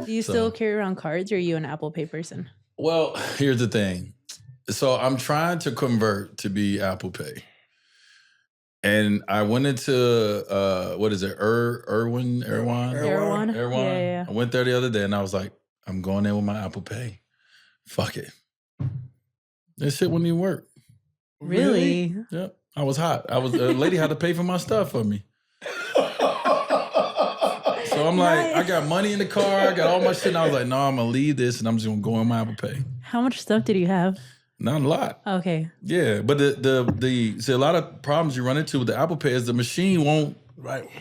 Do you still carry around cards, or are you an Apple Pay person? Well, here's the thing. So I'm trying to convert to be Apple Pay. And I went into, what is it, Erewhon? Yeah. I went there the other day and I was like, I'm going in with my Apple Pay. Fuck it. This shit wouldn't even work. Really? Yep. I was hot. A lady had to pay for my stuff for me. So I'm like, I got money in the car, I got all my shit, and I was like, no, I'm gonna leave this and I'm just gonna go on my Apple Pay. How much stuff did you have? Not a lot. Okay. Yeah, but see, a lot of problems you run into with the Apple Pay is the machine won't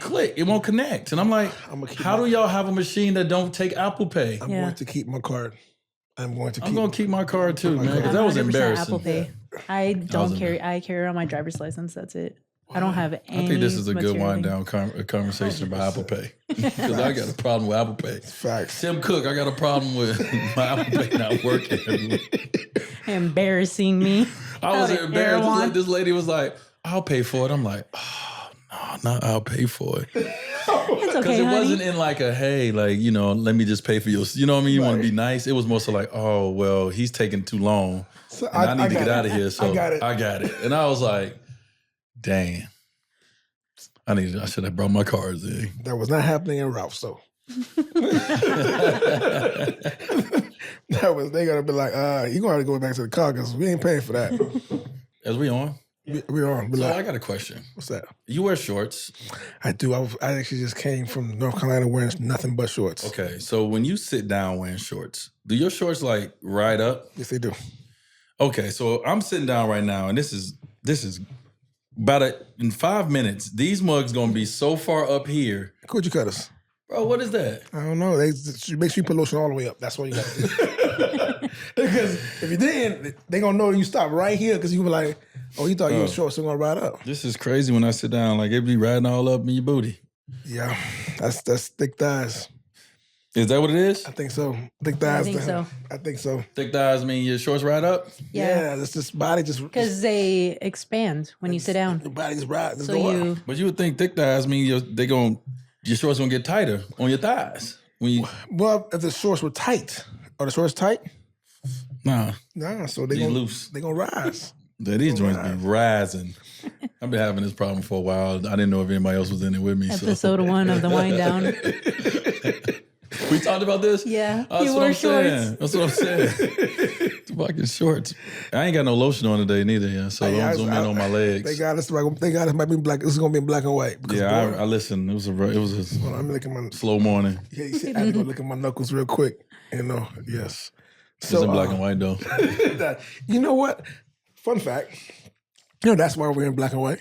click, it won't connect, and I'm like, how do y'all have a machine that don't take Apple Pay? I'm going to keep my card. I'm going to keep my card too, man, because that was embarrassing. Apple Pay. I don't carry. I carry around my driver's license. That's it. I don't have any. I think this is a good wind down conversation about Apple Pay, because I got a problem with Apple Pay. Facts. Tim Cook, I got a problem with my Apple Pay not working. Embarrassing me. I was embarrassed. This lady was like, "I'll pay for it." I'm like, "Oh no, not I'll pay for it." It's okay, Because it wasn't in like a, hey, like, you know, let me just pay for yours. You know what I mean? You want to be nice. It was more so like, oh, well, he's taking too long. So I need to get out of here. So I got it. And I was like, dang. I should have brought my cards in. That was not happening in Ralph's, though. They gotta be like, you're gonna have to go back to the car because we ain't paying for that. As we on? We're on. So I got a question. What's that? You wear shorts. I do. I actually just came from North Carolina wearing nothing but shorts. Okay, so when you sit down wearing shorts, do your shorts like ride up? Yes, they do. Okay, so I'm sitting down right now, and this is about in 5 minutes. These mugs gonna be so far up here. Coochie cutters. Bro, what is that? I don't know. They make sure you put lotion all the way up. That's what you got to do. Because if you didn't, they gonna know you stop right here because you were like, oh, you thought you were short, so gonna ride up. This is crazy when I sit down. Like, it be riding all up in your booty. Yeah, that's thick thighs. Is that what it is? I think so. Thick thighs. I think so. Thick thighs mean your shorts ride up? Yeah, it's just body just... Because they expand when you sit down. Your body just rides. So you... But you would think thick thighs mean your shorts gonna get tighter on your thighs. Well, if the shorts were tight. Are the shorts tight? Nah, so they gonna loose. They gonna rise. These joints be rising. I've been having this problem for a while. I didn't know if anybody else was in it with me. Episode 1 of the wind down. We talked about this? Yeah. You wore shorts. That's what I'm saying. Fucking shorts. I ain't got no lotion on today neither, yeah. So don't zoom in on my legs. Thank God this might be black. This is gonna be in black and white. Yeah, I listened. It was a I'm looking at my slow morning. Yeah, you see, I had to go look at my knuckles real quick. You know, yes. It's in black and white though. You know what? Fun fact. You know that's why we're in black and white.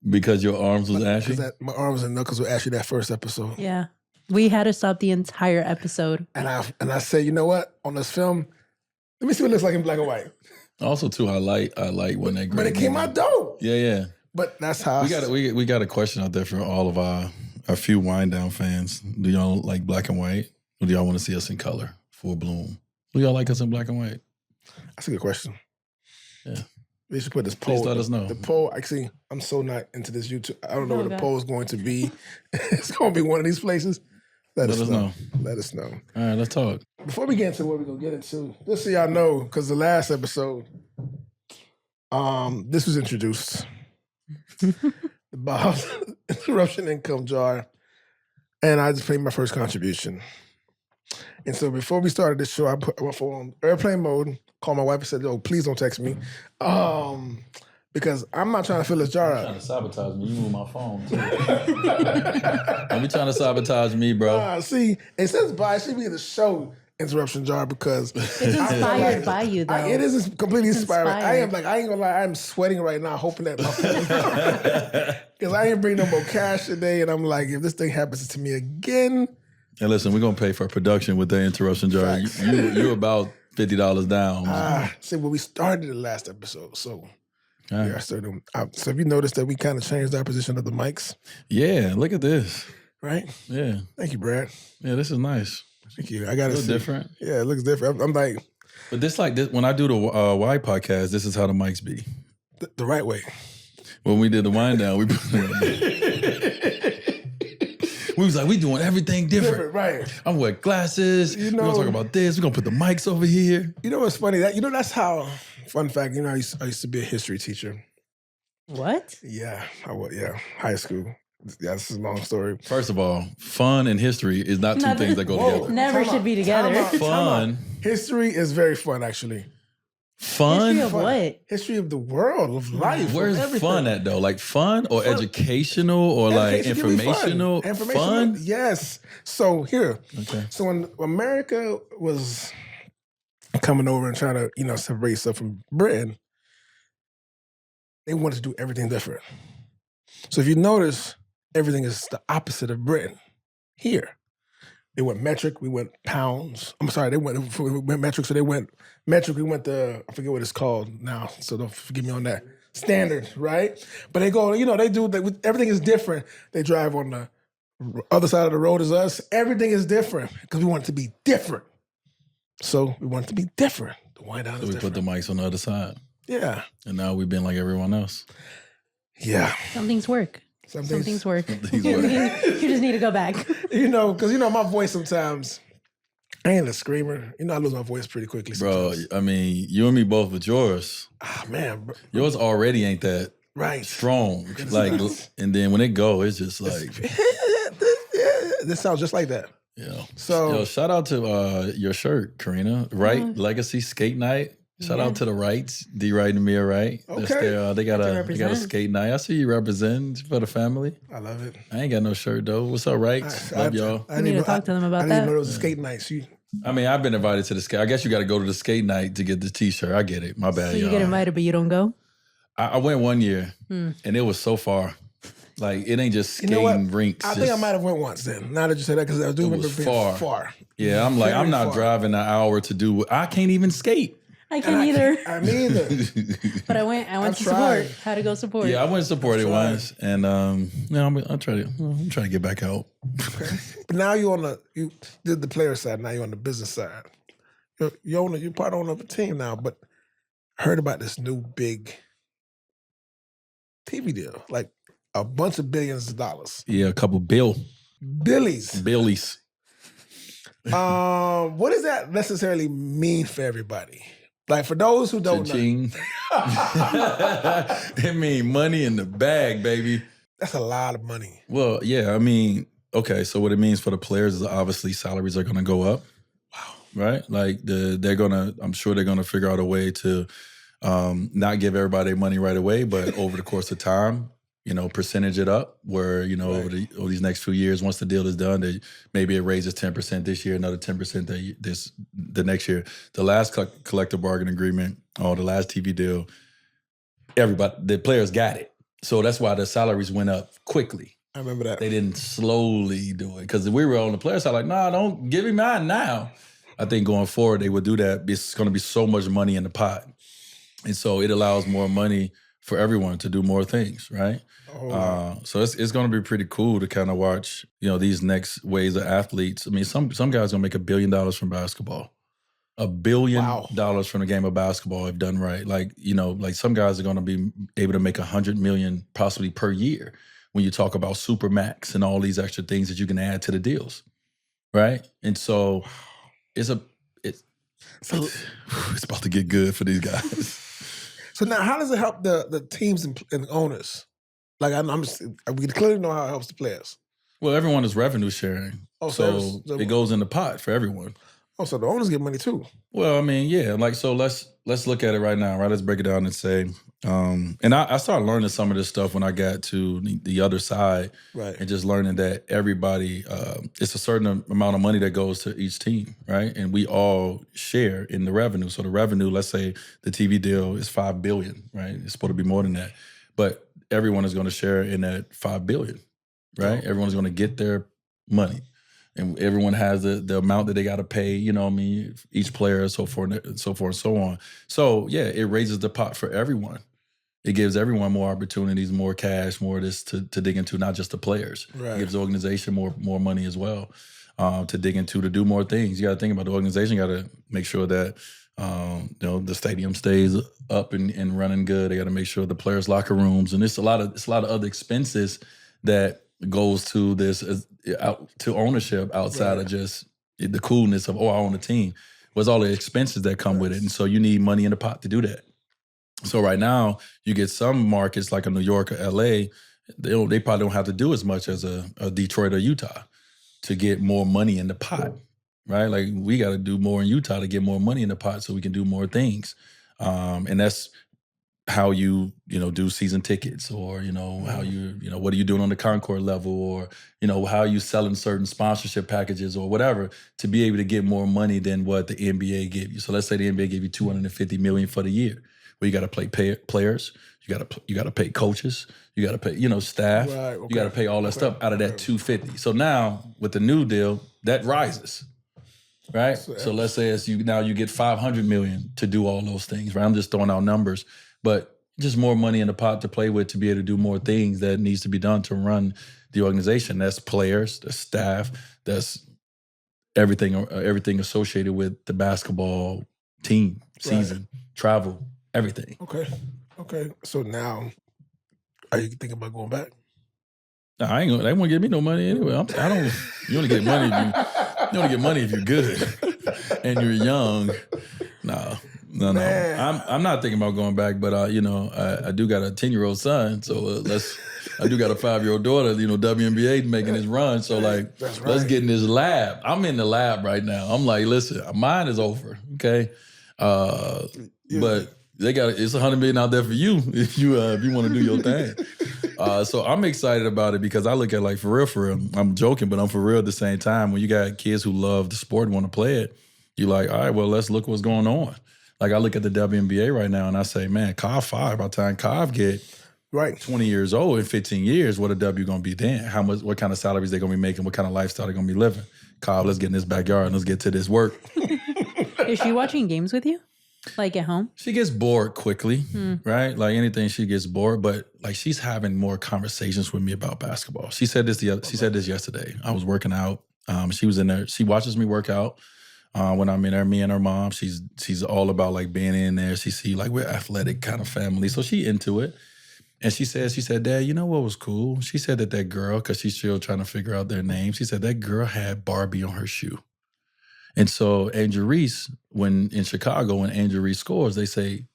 Because your arms was ashy? My arms and knuckles were ashy that first episode. Yeah. We had to stop the entire episode. And I said, you know what? On this film, let me see what it looks like in black and white. Also, too, I like when that. But it came out dope. Yeah. But that's how we got a question out there for all of our few wind down fans. Do y'all like black and white, or do y'all want to see us in color, full bloom? Do y'all like us in black and white? That's a good question. Yeah. We should put this poll. Please let us know. The poll, actually, I'm so not into this YouTube. I don't know where the poll is going to be. It's going to be one of these places. Let us know. Let us know. All right, let's talk. Before we get into what we're going to get into, just so y'all know, because the last episode, this was introduced. The Bob's Interruption Income Jar. And I just paid my first contribution. And so before we started this show, I put my phone on airplane mode, called my wife and said, "Oh, please don't text me." Because I'm not trying to fill this jar up. Trying to sabotage me. You move my phone, too. Don't be trying to sabotage me, bro. See, it says it should be the show interruption jar because it's inspired by you, though. It is completely inspired. I ain't gonna lie, I'm sweating right now, hoping that my phone because I ain't bring no more cash today, and I'm like, if this thing happens to me again. And listen, we're gonna pay for production with the interruption jar. You're about $50 down. See, well, we started the last episode, so. Right. Yeah, so have you noticed that we kind of changed our position of the mics? Yeah, look at this. Right? Yeah. Thank you, Brad. Yeah, this is nice. Thank you. I got to see. Different. Yeah, it looks different. I'm like. But this when I do the Y podcast, this is how the mics be. The right way. When we did the wind down, we We was like, we doing everything different. Right. I'm wearing glasses. We're going to talk about this. We're going to put the mics over here. You know what's funny? That's how, fun fact, I used to be a history teacher. What? Yeah, high school. Yeah, this is a long story. First of all, fun and history is not two things that go together. Never should be together. Fun. History is very fun, actually. Fun? History of what? History of the world, of life. Where's fun at, though? Like fun or educational or like informational? Fun? Yes. So here. Okay. So when America was coming over and trying to, separate stuff from Britain, they wanted to do everything different. So if you notice, everything is the opposite of Britain. Here. They went metric, we went pounds. I'm sorry, we went metric, so they went metric, we went to, I forget what it's called now, so don't forgive me on that. Standard, right? But they go, they do, everything is different. They drive on the other side of the road as us. Everything is different because we want it to be different. So we want it to be different. The white house is different. So we put the mics on the other side. Yeah. And now we've been like everyone else. Yeah. Some things work. Some things work. You just need to go back. Because my voice sometimes, I ain't a screamer. I lose my voice pretty quickly sometimes. Bro, I mean, you and me both with yours. Ah, man. Bro. Yours already ain't that strong. Like, and then when it go, it's just like. This sounds just like that. Yeah. So, shout out to your shirt, Karina. Right? Legacy Skate Night. Shout out to the Wrights, D. Wright and Mia Wright. Okay. They got a skate night. I see you representing for the family. I love it. I ain't got no shirt though. What's up, Wrights? Love y'all. I need to talk to them about that. I didn't know there was a skate night. I mean, I've been invited to the skate. I guess you got to go to the skate night to get the T-shirt. I get it. My bad, so y'all. You get invited, but you don't go? I went one year, and it was so far. Like, it ain't just skating rinks. I think I might have went once then. Now that you said that, because I do remember being far. Yeah, I'm like, I'm not driving an hour to do. I can't even skate. I can't either. I mean either. But I went to support. Had to go support. Yeah, I went to support it once, and I'm trying to get back out. Okay. But now you did the player side. Now you're on the business side. You're part owner of a team now. But I heard about this new big TV deal, like a bunch of billions of dollars. Yeah, a couple Billies. What does that necessarily mean for everybody? Like, for those who don't know. It mean money in the bag, baby. That's a lot of money. Well, yeah, I mean, okay, so what it means for the players is obviously salaries are going to go up. Wow. Right? Like, I'm sure they're going to figure out a way to not give everybody their money right away, but over the course of time, percentage it up where, over these next few years, once the deal is done, maybe it raises 10% this year, another 10% the next year. The last collective bargaining agreement, or the last TV deal, the players got it. So that's why the salaries went up quickly. I remember that. They didn't slowly do it because we were on the player side like, nah, don't give me mine now. I think going forward, they would do that. It's going to be so much money in the pot. And so it allows more money for everyone to do more things, right? So it's going to be pretty cool to kind of watch, these next waves of athletes. I mean, some guys are going to make $1 billion from basketball. $1 billion from the game of basketball if done right. Like, like some guys are going to be able to make $100 million possibly per year when you talk about Supermax and all these extra things that you can add to the deals, right? And so it's about to get good for these guys. So now, how does it help the teams and owners? Like, we clearly know how it helps the players. Well, everyone is revenue sharing, so it goes in the pot for everyone. Oh, so the owners get money too. Well, I mean, yeah. Like, so let's look at it right now, right? Let's break it down and say, and I started learning some of this stuff when I got to the other side, right? And just learning that everybody, it's a certain amount of money that goes to each team, right? And we all share in the revenue. So the revenue, let's say the TV deal is $5 billion, right? It's supposed to be more than that, but everyone is going to share in that $5 billion, right? Everyone's going to get their money. And everyone has the amount that they got to pay, each player, so forth and so on. So, yeah, it raises the pot for everyone. It gives everyone more opportunities, more cash, more of this to dig into, not just the players. Right. It gives the organization more money as well to dig into, to do more things. You got to think about the organization. You got to make sure that the stadium stays up and running good. They got to make sure the players' locker rooms, and it's a lot of other expenses that goes to this out to ownership outside of just the coolness of, I own a team. Was all the expenses that come with it. And so you need money in the pot to do that. So right now, you get some markets like a New York or LA, they probably don't have to do as much as a Detroit or Utah to get more money in the pot, right? Like we got to do more in Utah to get more money in the pot so we can do more things. And that's how you do season tickets, or how what are you doing on the Concord level, or how you selling certain sponsorship packages or whatever to be able to get more money than what the NBA gave you. So let's say the NBA gave you $250 million for the year. Well, you got to pay players, you got to pay coaches, you got to pay staff, you got to pay all that stuff out of that 250. So now with the new deal, that rises. Right? So let's say you get 500 million to do all those things, right? I'm just throwing out numbers, but just more money in the pot to play with to be able to do more things that needs to be done to run the organization. That's players, that's staff, that's everything associated with the basketball team, season, travel, everything. Okay. So now, are you thinking about going back? I ain't gonna. They won't give me no money anyway. I don't. You only get money if you're good and you're young. No. I'm not thinking about going back, but I do got a 10-year-old son, so I do got a 5-year-old daughter. WNBA making his run, so let's get in this lab. I'm in the lab right now. I'm like, listen, mine is over, okay, but it's $100 million out there for you if you want to do your thing. So I'm excited about it because I look at for real. I'm joking, but I'm for real at the same time. When you got kids who love the sport and want to play it, you're like, all right, well, let's look what's going on. Like I look at the WNBA right now and I say, man, Cobb 5, by the time Cobb get 20 years old in 15 years, what a W going to be then? What kind of salaries they going to be making? What kind of lifestyle they going to be living? Cobb, let's get in this backyard and let's get to this work. Is she watching games with you? Like at home? She gets bored quickly, right? Like anything, she gets bored, but she's having more conversations with me about basketball. She said this yesterday. I was working out. She was in there. She watches me work out when I'm in there. Me and her mom. She's all about being in there. She see we're athletic kind of family, so she into it. And she said, Dad, you know what was cool? She said that girl, because she's still trying to figure out their names. She said that girl had Barbie on her shoe. And so Angel Reese, in Chicago, when Angel Reese scores, they say,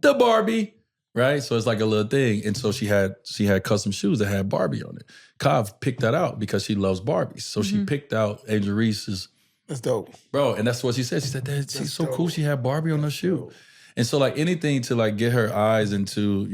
the Barbie, right? So it's like a little thing. And so she had custom shoes that had Barbie on it. Kav picked that out because she loves Barbies. So she picked out Angel Reese's. That's dope. Bro, and that's what she said. She said, Dad, she's so cool. She had Barbie on her shoe. And so anything to get her eyes into,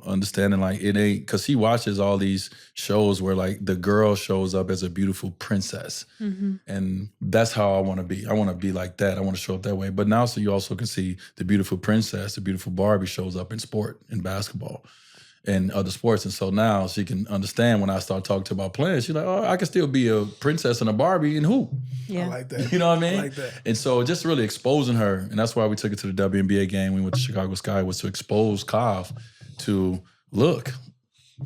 understanding it ain't, because she watches all these shows where the girl shows up as a beautiful princess. And that's how I want to be. I want to be like that. I want to show up that way. But now so you also can see the beautiful princess, the beautiful Barbie shows up in sport, in basketball and other sports. And so now she can understand when I start talking to about playing, she's like, oh, I can still be a princess and a Barbie and hoop. Yeah. I like that. You know what I mean? I like that. And so just really exposing her, and that's why we took it to the WNBA game. We went to Chicago Sky, was to expose Kav to look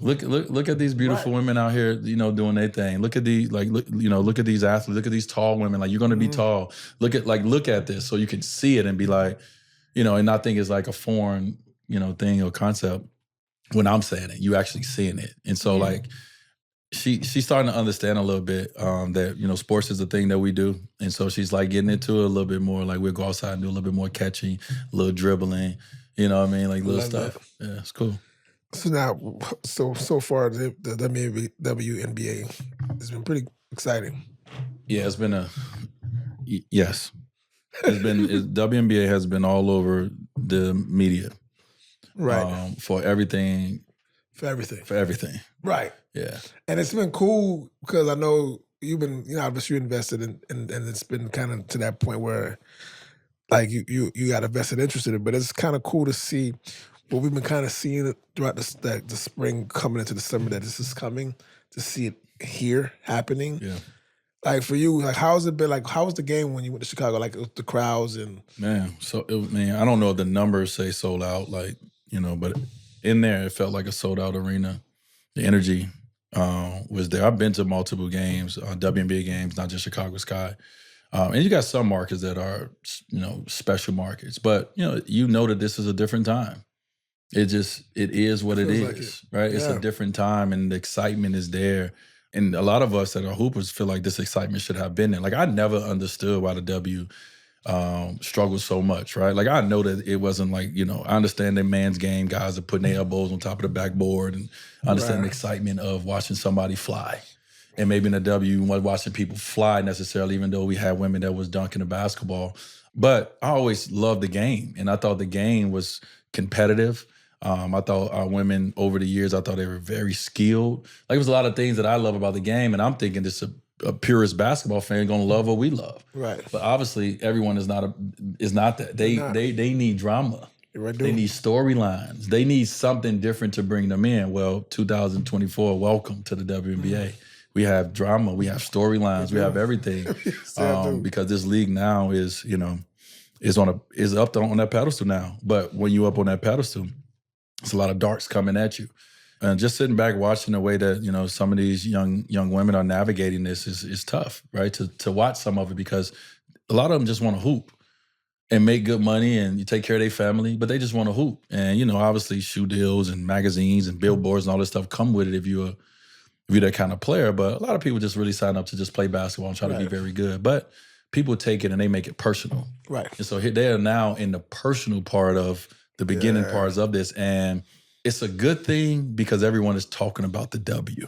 at these beautiful women out here, doing their thing. Look at these, look at these athletes. Look at these tall women. You're going to be tall. Look at this, so you can see it and be and not think it's a foreign, thing or concept. When I'm saying it, you actually seeing it. And so she's starting to understand a little bit that, sports is a thing that we do. And so she's getting into it a little bit more. We'll go outside and do a little bit more catching, a little dribbling, you know what I mean? Little stuff. That. Yeah, it's cool. So now, so far, the WNBA has been pretty exciting. Yeah, it's been yes. WNBA has been all over the media. Right. For everything. Right. Yeah. And it's been cool because I know you've been, obviously you invested in, and it's been kind of to that point where you got a vested interest in it, but it's kind of cool to see what we've been kind of seeing throughout the spring coming into the summer, that this is coming, to see it here happening. Yeah. For you, how has it been? How was the game when you went to Chicago? The crowds and man. So I don't know if the numbers say sold out, but in there it felt like a sold out arena. The energy was there. I've been to multiple games, WNBA games, not just Chicago Sky. And you got some markets that are, special markets, but you know that this is a different time. It is what it is, right? Yeah. It's a different time and the excitement is there. And a lot of us that are hoopers feel like this excitement should have been there. Like I never understood why the W struggled so much, right? Like I know that it wasn't like, I understand that man's game, guys are putting their elbows on top of the backboard, and I understand the excitement of watching somebody fly. And maybe in the W, you weren't watching people fly necessarily, even though we had women that was dunking the basketball. But I always loved the game, and I thought the game was competitive. I thought our women over the years, I thought they were very skilled. Like, it was a lot of things that I love about the game, and I'm thinking just a purist basketball fan gonna love what we love. Right. But obviously, everyone is not that. They need drama. They need storylines. They need something different to bring them in. Well, 2024, welcome to the WNBA. We have drama, we have storylines, we have everything. Because this league now is, is up on that pedestal now. But when you up on that pedestal, it's a lot of darks coming at you. And just sitting back watching the way that, some of these young women are navigating this is tough, right? To watch some of it, because a lot of them just want to hoop and make good money and you take care of their family, but they just want to hoop. And, obviously shoe deals and magazines and billboards and all this stuff come with it if you're that kind of player. But a lot of people just really sign up to just play basketball and try to be very good. But people take it and they make it personal. Right. And so they are now in the personal part of the beginning parts of this. And it's a good thing because everyone is talking about the W.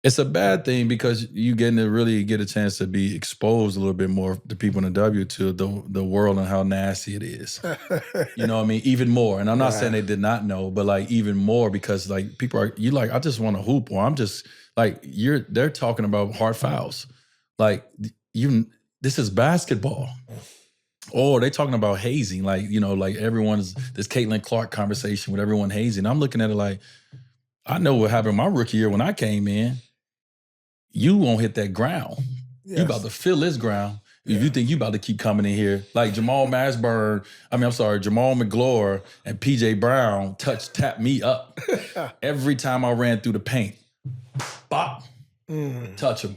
It's a bad thing because you getting to really get a chance to be exposed a little bit more to people in the W, to the world and how nasty it is. You know what I mean? Even more. And I'm not saying they did not know, but like even more, because like people are, I just want to hoop, or I'm just like, they're talking about hard fouls. Like this is basketball. Or they talking about hazing, like, like everyone's, this Caitlin Clark conversation with everyone hazing. I'm looking at it like, I know what happened my rookie year when I came in. You won't hit that ground. Yes. You about to fill this ground. If you think you about to keep coming in here, like Jamal McGlure and PJ Brown tapped me up. Every time I ran through the paint. Bop. Touch him.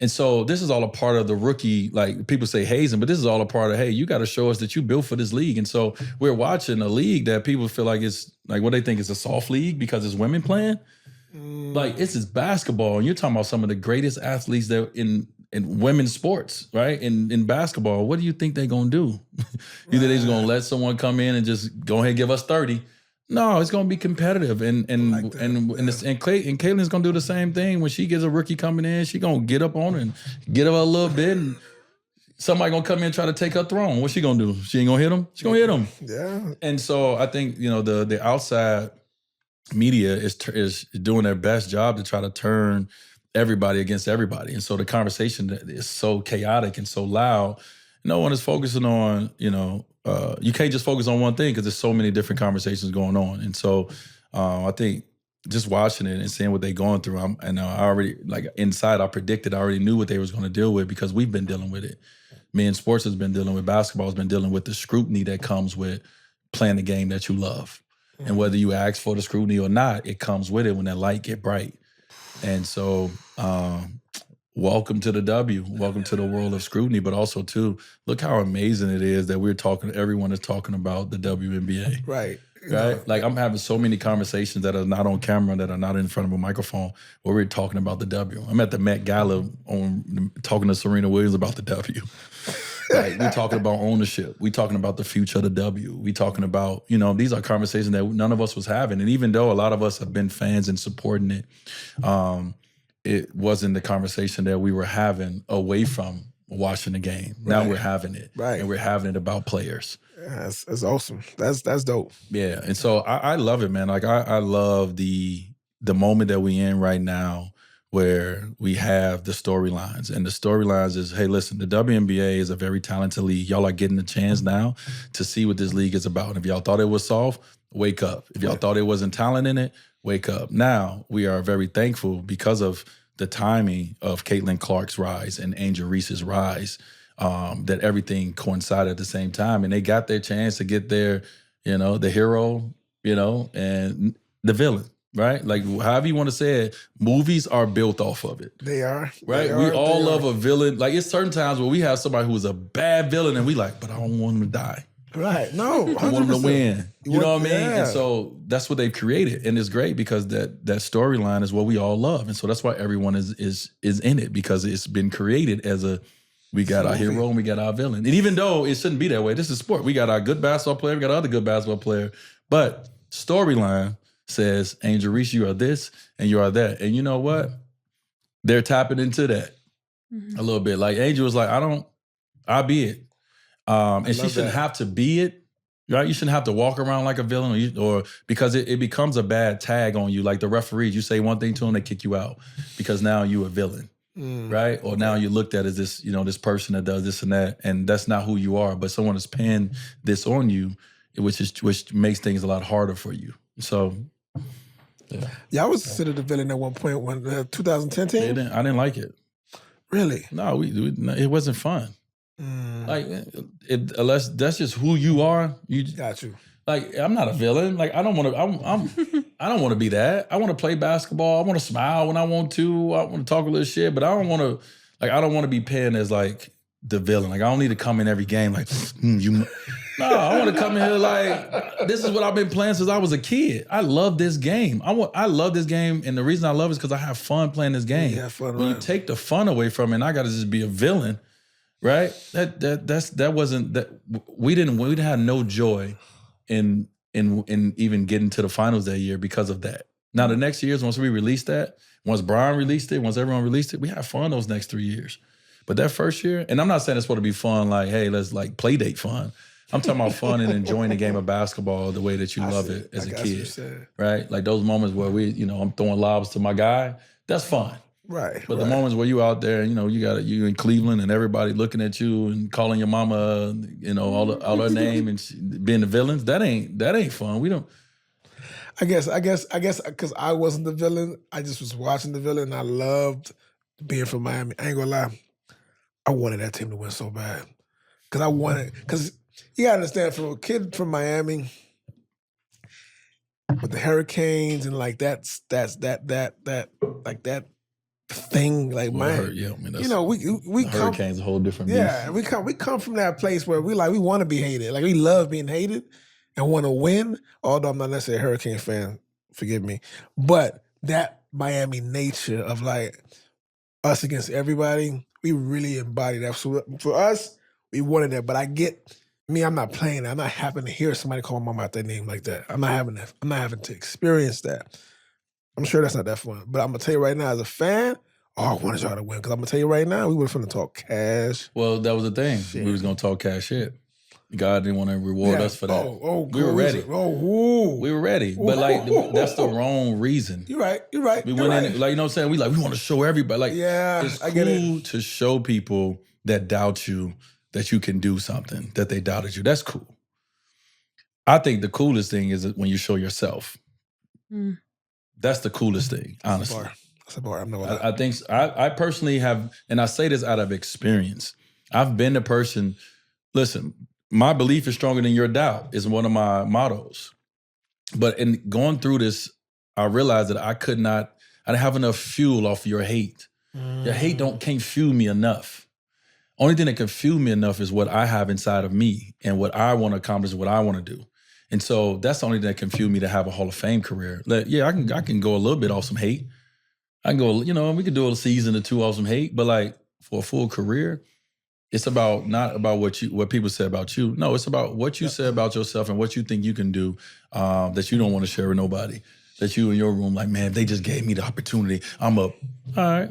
And so this is all a part of the rookie, like people say hazing, but this is all a part of, hey, you got to show us that you built for this league. And so we're watching a league that people feel like it's like what they think is a soft league because it's women playing. Like, it's just basketball. And you're talking about some of the greatest athletes that in women's sports, right? In basketball, what do you think they're going to do? You think they're just going to let someone come in and just go ahead and give us 30? No, it's going to be competitive. And Caitlin's going to do the same thing. When she gets a rookie coming in, she going to get up on her and get up a little bit, and somebody going to come in and try to take her throne. What's she going to do? She ain't going to hit him? She going to hit him. Yeah. And so I think, the outside media is doing their best job to try to turn everybody against everybody. And so the conversation is so chaotic and so loud. No one is focusing on, you can't just focus on one thing because there's so many different conversations going on. And so I think just watching it and seeing what they're going through, I already, like inside, I already knew what they was going to deal with because we've been dealing with it. Men's sports has been dealing with, basketball has been dealing with the scrutiny that comes with playing the game that you love. And whether you ask for the scrutiny or not, it comes with it when that light get bright. And so welcome to the W. Welcome to the world of scrutiny, but also too, look how amazing it is that everyone is talking about the WNBA. Right. Right? Like, I'm having so many conversations that are not on camera, that are not in front of a microphone, where we're talking about the W. I'm at the Met Gala talking to Serena Williams about the W. Like, we're talking about ownership. We're talking about the future of the W. We're talking about, these are conversations that none of us was having. And even though a lot of us have been fans and supporting it, it wasn't the conversation that we were having away from watching the game. Right. Now we're having it. Right. And we're having it about players. Yeah, that's awesome. That's dope. Yeah. And so I love it, man. Like, I love the moment that we're in right now, where we have the storylines. And the storylines is, hey, listen, the WNBA is a very talented league. Y'all are getting a chance now to see what this league is about. And if y'all thought it was soft, wake up. If y'all thought it wasn't talent in it, wake up. Now, we are very thankful because of the timing of Caitlin Clark's rise and Angel Reese's rise, that everything coincided at the same time. And they got their chance to get their, the hero, and the villain. Right? Like, however you want to say it, movies are built off of it. They are. Right? We all love a villain. Like, it's certain times where we have somebody who is a bad villain and we like, but I don't want him to die. Right. No, 100%. I want them to win. You know what I mean? Yeah. And so that's what they've created. And it's great because that storyline is what we all love. And so that's why everyone is in it, because it's been created as we got our hero and we got our villain. And even though it shouldn't be that way, this is sport. We got our good basketball player, we got our other good basketball player. But storyline says, Angel Reese, you are this and you are that. And you know what? They're tapping into that a little bit. Like Angel was like, I'll be it. And she shouldn't have to be it, right? You shouldn't have to walk around like a villain or because it becomes a bad tag on you. Like the referees, you say one thing to them, they kick you out because now you're a villain, right? Or now you're looked at as this, this person that does this and that, and that's not who you are. But someone has pinned this on you, which makes things a lot harder for you. So, yeah, I was considered a villain at one point when 2010 team. I didn't like it. Really? No, it wasn't fun. Like, unless that's just who you are. You got you. Like, I'm not a villain. Like, I don't want to. I don't want to be that. I want to play basketball. I want to smile when I want to. I want to talk a little shit, but I don't want to. Like, I don't want to be pinned as like the villain. Like, I don't need to come in every game like you. No, I want to come in here like this is what I've been playing since I was a kid. I love this game. I love this game, and the reason I love it is because I have fun playing this game. Yeah, fun. When you take the fun away from it, and I got to just be a villain. Right? That wasn't that we didn't have no joy in even getting to the finals that year because of that. Now the next years, once we released that, once Brian released it, once everyone released it, we had fun those next 3 years. But that first year, and I'm not saying it's supposed to be fun like, hey, let's like play date fun. I'm talking about fun and enjoying the game of basketball the way that you love it as a kid. Right? Like those moments where I'm throwing lobs to my guy, that's fun. Right. But the moments where you out there and you in Cleveland and everybody looking at you and calling your mama, all her name and being the villains, that ain't fun. We don't. I guess because I wasn't the villain, I just was watching the villain and I loved being from Miami. I ain't gonna lie. I wanted that team to win so bad. Because you gotta understand, from a kid from Miami with the Hurricanes and like that thing, like we come, Hurricanes a whole different beast. Yeah, we come from that place where we want to be hated. Like we love being hated and want to win. Although I'm not necessarily a Hurricane fan, forgive me. But that Miami nature of like us against everybody, we really embody that. So for us, we wanted that. But I get I'm not playing that. I'm not having to hear somebody call my mama out their name like that. I'm not having to experience that. I'm sure that's not that fun. But I'm going to tell you right now, as a fan, I wanted y'all to win. Because I'm going to tell you right now, we were finna talk cash. Well, that was the thing. Shit. We was going to talk cash shit. God didn't want to reward us for that. We were ready. We were ready. But like, that's the wrong reason. You're right. We went in, like, you know what I'm saying? We want to show everybody. Like, it's cool to show people that doubt you that you can do something, that they doubted you. That's cool. I think the coolest thing is when you show yourself. That's the coolest thing, honestly. That's a bar. I'm not. I think I personally have, and I say this out of experience. I've been the person. Listen, my belief is stronger than your doubt is one of my mottos. But in going through this, I realized that I didn't have enough fuel off your hate. Your hate can't fuel me enough. Only thing that can fuel me enough is what I have inside of me and what I want to accomplish, what I want to do. And so that's the only thing that can fuel me to have a Hall of Fame career. Like, yeah, I can go a little bit off some hate. I can go, we could do a season or two off some hate, but like for a full career, it's not about what people say about you. No, it's about what you say about yourself and what you think you can do that you don't want to share with nobody. That you in your room, like, man, they just gave me the opportunity. I'm up. All right.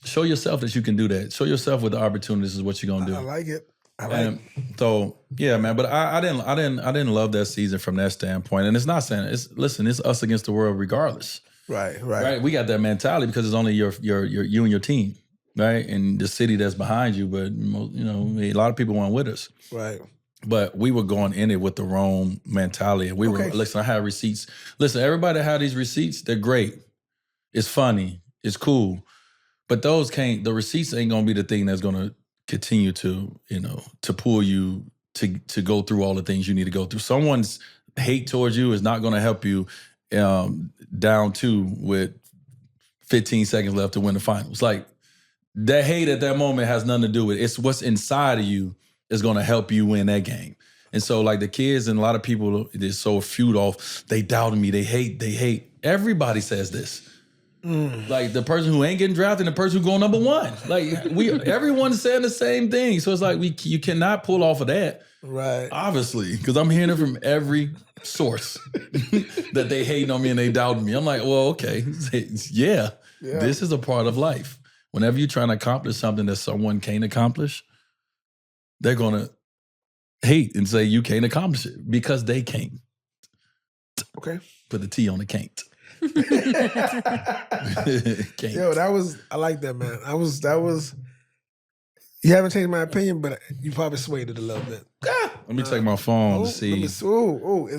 Show yourself that you can do that. Show yourself with the opportunities is what you're gonna do. I like it. So yeah, man. But I didn't love that season from that standpoint. And it's not saying it's us against the world regardless. Right. We got that mentality because it's only you and your team, right? And the city that's behind you. But a lot of people weren't with us. Right. But we were going in it with the wrong mentality. And we were, listen, I had receipts. Listen, everybody that had these receipts, they're great. It's funny. It's cool. But the receipts ain't gonna be the thing that's gonna continue to pull you to go through all the things you need to go through. Someone's hate towards you is not gonna help you down 2 with 15 seconds left to win the finals. Like, that hate at that moment has nothing to do with it. It's what's inside of you is gonna help you win that game. And so like the kids and a lot of people, they're so feud off. They doubted me. They hate. Everybody says this. Like the person who ain't getting drafted and the person who going number one. Like everyone's saying the same thing. So it's like you cannot pull off of that. Right. Obviously, because I'm hearing it from every source that they hating on me and they doubting me. I'm like, well, okay. Yeah, this is a part of life. Whenever you're trying to accomplish something that someone can't accomplish, they're going to hate and say you can't accomplish it because they can't. Okay. Put the T on the can't. Can't. Yo, I like that, man. That was, you haven't changed my opinion, but you probably swayed it a little bit. Let me take my phone to see. Is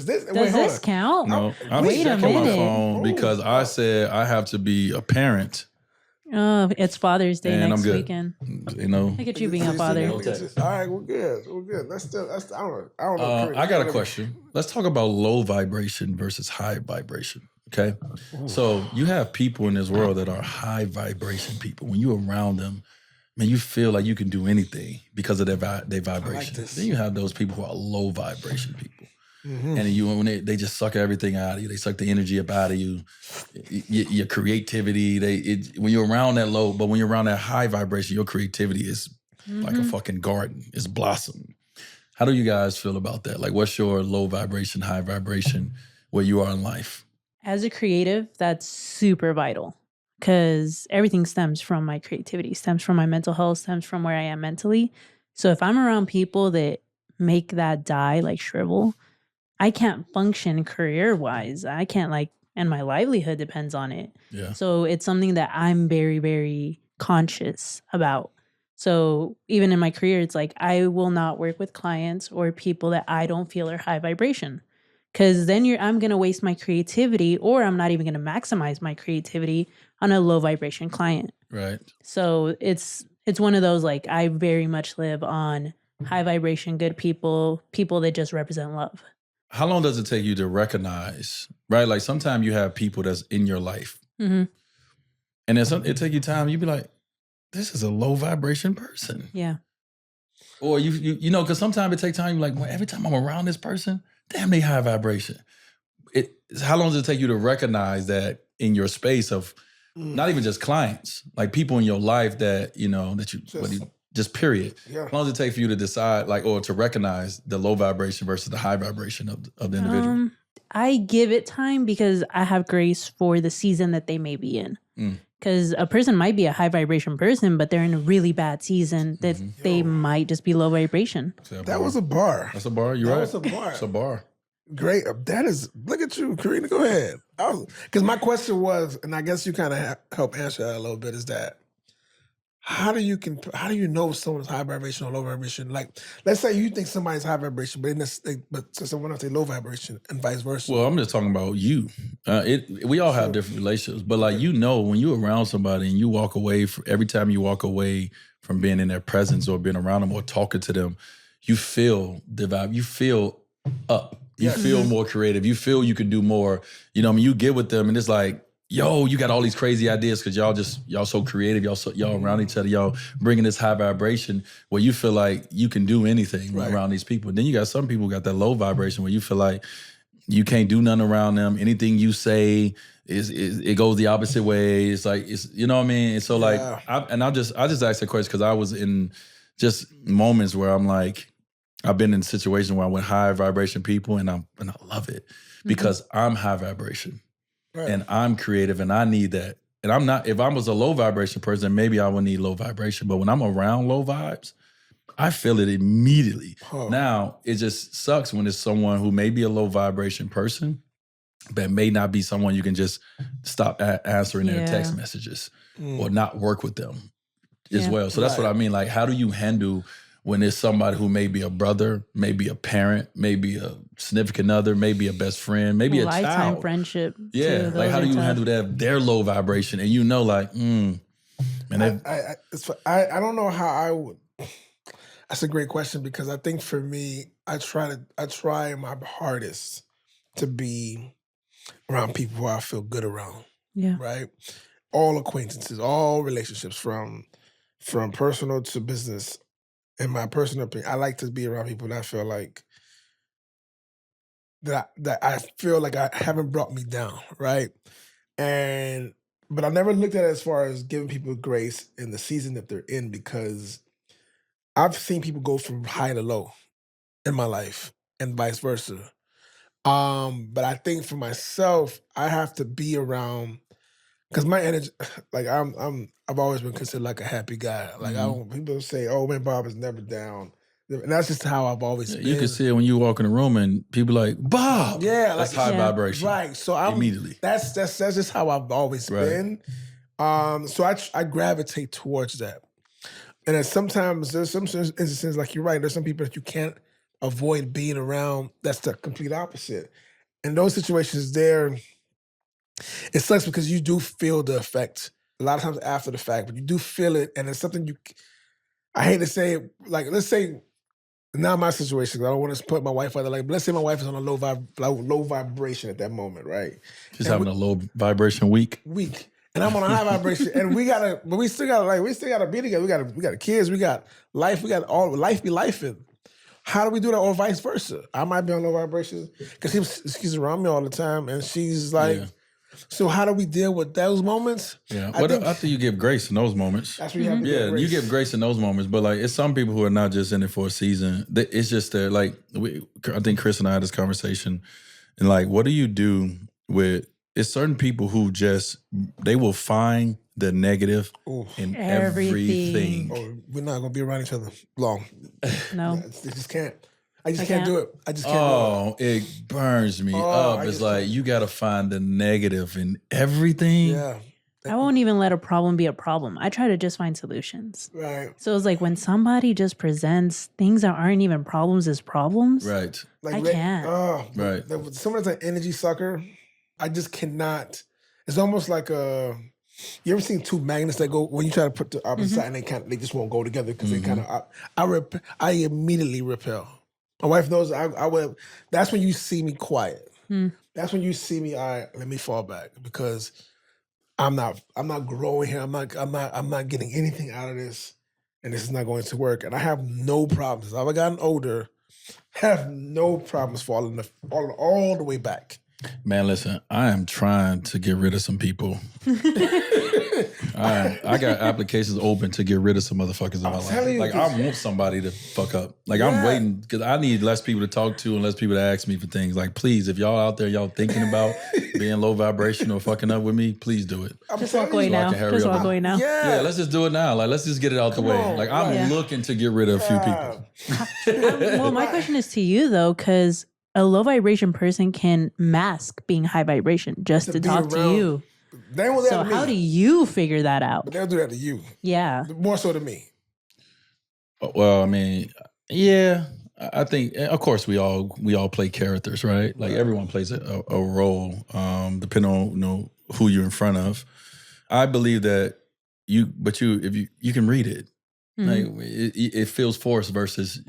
this? Does this count? No, I'm checking my phone because I said I have to be a parent. Oh, it's Father's Day And next I'm good. weekend. You know, Look at you being a father. All right, we're good. That's I don't know. I got a question. Let's talk about low vibration versus high vibration. Okay, so you have people in this world that are high vibration people. When you're around them, man, you feel like you can do anything because of their vibration. this. Then you have those people who are low vibration people. And when they just suck everything out of you. They suck the energy up out of you, your creativity. When you're around that low, but when you're around that high vibration, your creativity is like a fucking garden. It's blossoming. How do you guys feel about that? Like, what's your low vibration, high vibration, where you are in life? As a creative, that's super vital because everything stems from my creativity, stems from my mental health, stems from where I am mentally. So if I'm around people that make that die, like shrivel, I can't function career-wise. I can't and my livelihood depends on it. Yeah. So it's something that I'm very, very conscious about. So even in my career, it's like I will not work with clients or people that I don't feel are high vibration. Because then I'm going to waste my creativity, or I'm not even going to maximize my creativity on a low vibration client. Right. So it's one of those, like, I very much live on high vibration, good people that just represent love. How long does it take you to recognize, right? Like sometimes you have people that's in your life. Mm-hmm. And then it take you time, you be like, this is a low vibration person. Yeah. Or you know, because sometimes it takes time, you're like, well, every time I'm around this person, damn, they high vibration. How long does it take you to recognize that in your space of not even just clients, like people in your life that, you know, just period. Yeah. How long does it take for you to decide, or to recognize the low vibration versus the high vibration of the individual? I give it time because I have grace for the season that they may be in. Because a person might be a high vibration person, but they're in a really bad season that they might just be low vibration. That was a bar. That's a bar. You're right. That was a bar. It's a bar. Great. That is, look at you, Karina. Go ahead. Because my question was, and I guess you kind of help answer that a little bit, is that how do you know if someone's high vibration or low vibration? Like, let's say you think somebody's high vibration, but someone else say low vibration and vice versa. Well, I'm just talking about you. We all have different relationships, but like, you know, when you're around somebody and you walk away, every time you walk away from being in their presence or being around them or talking to them, you feel the vibe. You feel up. You feel more creative. You feel you can do more. You know, I mean, you get with them and it's like, yo, you got all these crazy ideas because y'all so creative. Y'all around each other. Y'all bringing this high vibration where you feel like you can do anything around these people. Then you got some people who got that low vibration where you feel like you can't do nothing around them. Anything you say it goes the opposite way. It's like, you know what I mean? And so like, I just asked the question because I was in just moments where I'm like, I've been in situations where I'm with high vibration people and I love it because I'm high vibration. Right. And I'm creative and I need that. And I'm not, if I was a low vibration person, maybe I would need low vibration. But when I'm around low vibes, I feel it immediately. Now, it just sucks when it's someone who may be a low vibration person, but may not be someone you can just stop answering their text messages or not work with them as well. So that's what I mean. Like, how do you handle when there's somebody who may be a brother, maybe a parent, maybe a significant other, maybe a best friend, maybe a lifetime child. friendship. Yeah, like how do you handle that? Their low vibration, and you know, like, man, I don't know how I would. That's a great question because I think for me, I try my hardest to be around people who I feel good around. Yeah. Right. All acquaintances, all relationships, from personal to business. In my personal opinion, I like to be around people that I feel like that I feel like I haven't brought me down, right? But I never looked at it as far as giving people grace in the season that they're in, because I've seen people go from high to low in my life and vice versa. But I think for myself, I have to be around, because my energy, like I've always been considered like a happy guy. Like people say, "Oh man, Bob is never down," and that's just how I've always been. You can see it when you walk in the room and people like, Bob. Yeah, that's high vibration, right? So immediately. That's just how I've always been. So I gravitate towards that, and then sometimes there's some instances, like you're right. There's some people that you can't avoid being around. That's the complete opposite. In those situations, it sucks because you do feel the effect a lot of times after the fact, but you do feel it, and it's something I hate to say it, like, let's say, not my situation, I don't want to put my wife out there, like, but let's say my wife is on a low vibration at that moment, right? She's having a low vibration week. And I'm on a high vibration, and we still gotta be together. We got kids, we got life, we got all life be lifing. How do we do that, or vice versa? I might be on low vibrations because she's around me all the time, and she's like, so how do we deal with those moments? Yeah, I think you give grace in those moments. That's what you have to give grace. You give grace in those moments, but like, it's some people who are not just in it for a season. It's just that, like, I think Chris and I had this conversation, and like, what do you do with? It's certain people who they will find the negative in everything. Oh, we're not gonna be around each other long. No, I just can't. I just can't do it. I just can't do it. It burns me up. It's like, you got to find the negative in everything. Yeah. I won't even let a problem be a problem. I try to just find solutions. Right. So it's like when somebody just presents things that aren't even problems as problems. Right. Like, I can't. Right. Someone that's an energy sucker, I just cannot. It's almost like you ever seen two magnets that go, when you try to put the opposite side, and they just won't go together because they kind of, I immediately repel. My wife knows I will. That's when you see me quiet. That's when you see me. All right, let me fall back, because I'm not growing here. I'm not getting anything out of this, and this is not going to work. And I have no problems. As I've gotten older, have no problems falling all the way back. Man, listen, I am trying to get rid of some people. I got applications open to get rid of some motherfuckers in my life. Like, I want somebody to fuck up. Like, I'm waiting, because I need less people to talk to and less people to ask me for things. Like, please, if y'all out there, y'all thinking about being low vibration or fucking up with me, please do it. Just walk away now. Just walk away now. Yeah, let's just do it now. Like, let's just get it out the way. Like, I'm looking to get rid of a few people. Well, my question is to you, though, because a low vibration person can mask being high vibration just to talk to you. They won't do that to me. How do you figure that out? But they'll do that to you. Yeah. More so to me. Well, I mean, yeah. I think, of course, we all play characters, right? Like, everyone plays a role, depending on who you're in front of. I believe that if you can read it, like, it feels forced versus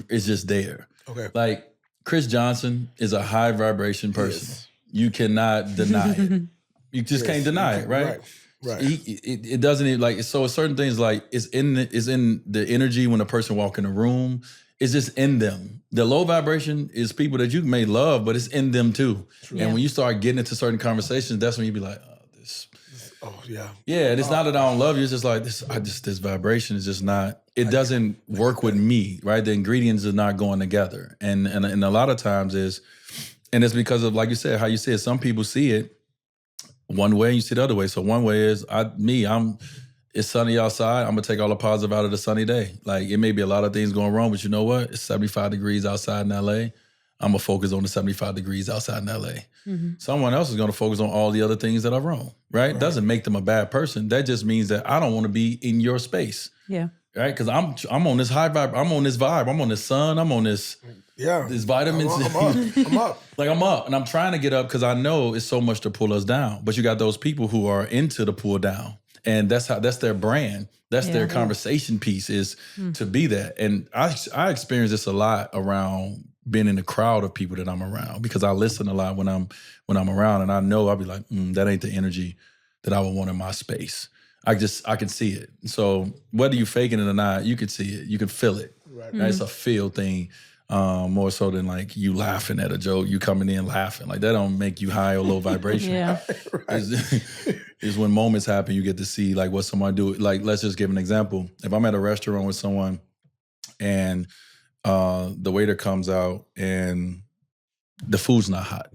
it's just there. Okay. Like, Chris Johnson is a high vibration person. Yes. You cannot deny it. You just can't deny it, right? Right. It doesn't even, like, so certain things, like, is in the energy when a person walk in a room. It's just in them. The low vibration is people that you may love, but it's in them too. True. And when you start getting into certain conversations, that's when you be like, yeah, and it's not that I don't love you. It's just like this vibration is just not. It doesn't work with me, right? The ingredients are not going together, and a lot of times and it's because of, like you said, how you see it. Some people see it one way, and you see the other way. So one way is it's sunny outside. I'm gonna take all the positive out of the sunny day. Like, it may be a lot of things going wrong, but you know what? It's 75 degrees outside in LA. I'm gonna focus on the 75 degrees outside in LA. Someone else is gonna focus on all the other things that are wrong, right? Doesn't make them a bad person. That just means that I don't want to be in your space. Yeah. Right? Because I'm on this high vibe. I'm on this vibe. I'm on this sun. I'm on this. Yeah. This vitamins. I'm up. Like, I'm up, and I'm trying to get up because I know it's so much to pull us down. But you got those people who are into the pull down, and that's their brand. That's their conversation piece, is to be that. And I experience this a lot around being in the crowd of people that I'm around, because I listen a lot when I'm around, and I know I'll be like, that ain't the energy that I would want in my space. I can see it. So whether you faking it or not, you can see it. You can feel it. Right? It's a feel thing. more so than like you laughing at a joke, you coming in laughing. Like that don't make you high or low vibration. Yeah. Is when moments happen, you get to see like what someone do. Like, let's just give an example. If I'm at a restaurant with someone and the waiter comes out and the food's not hot,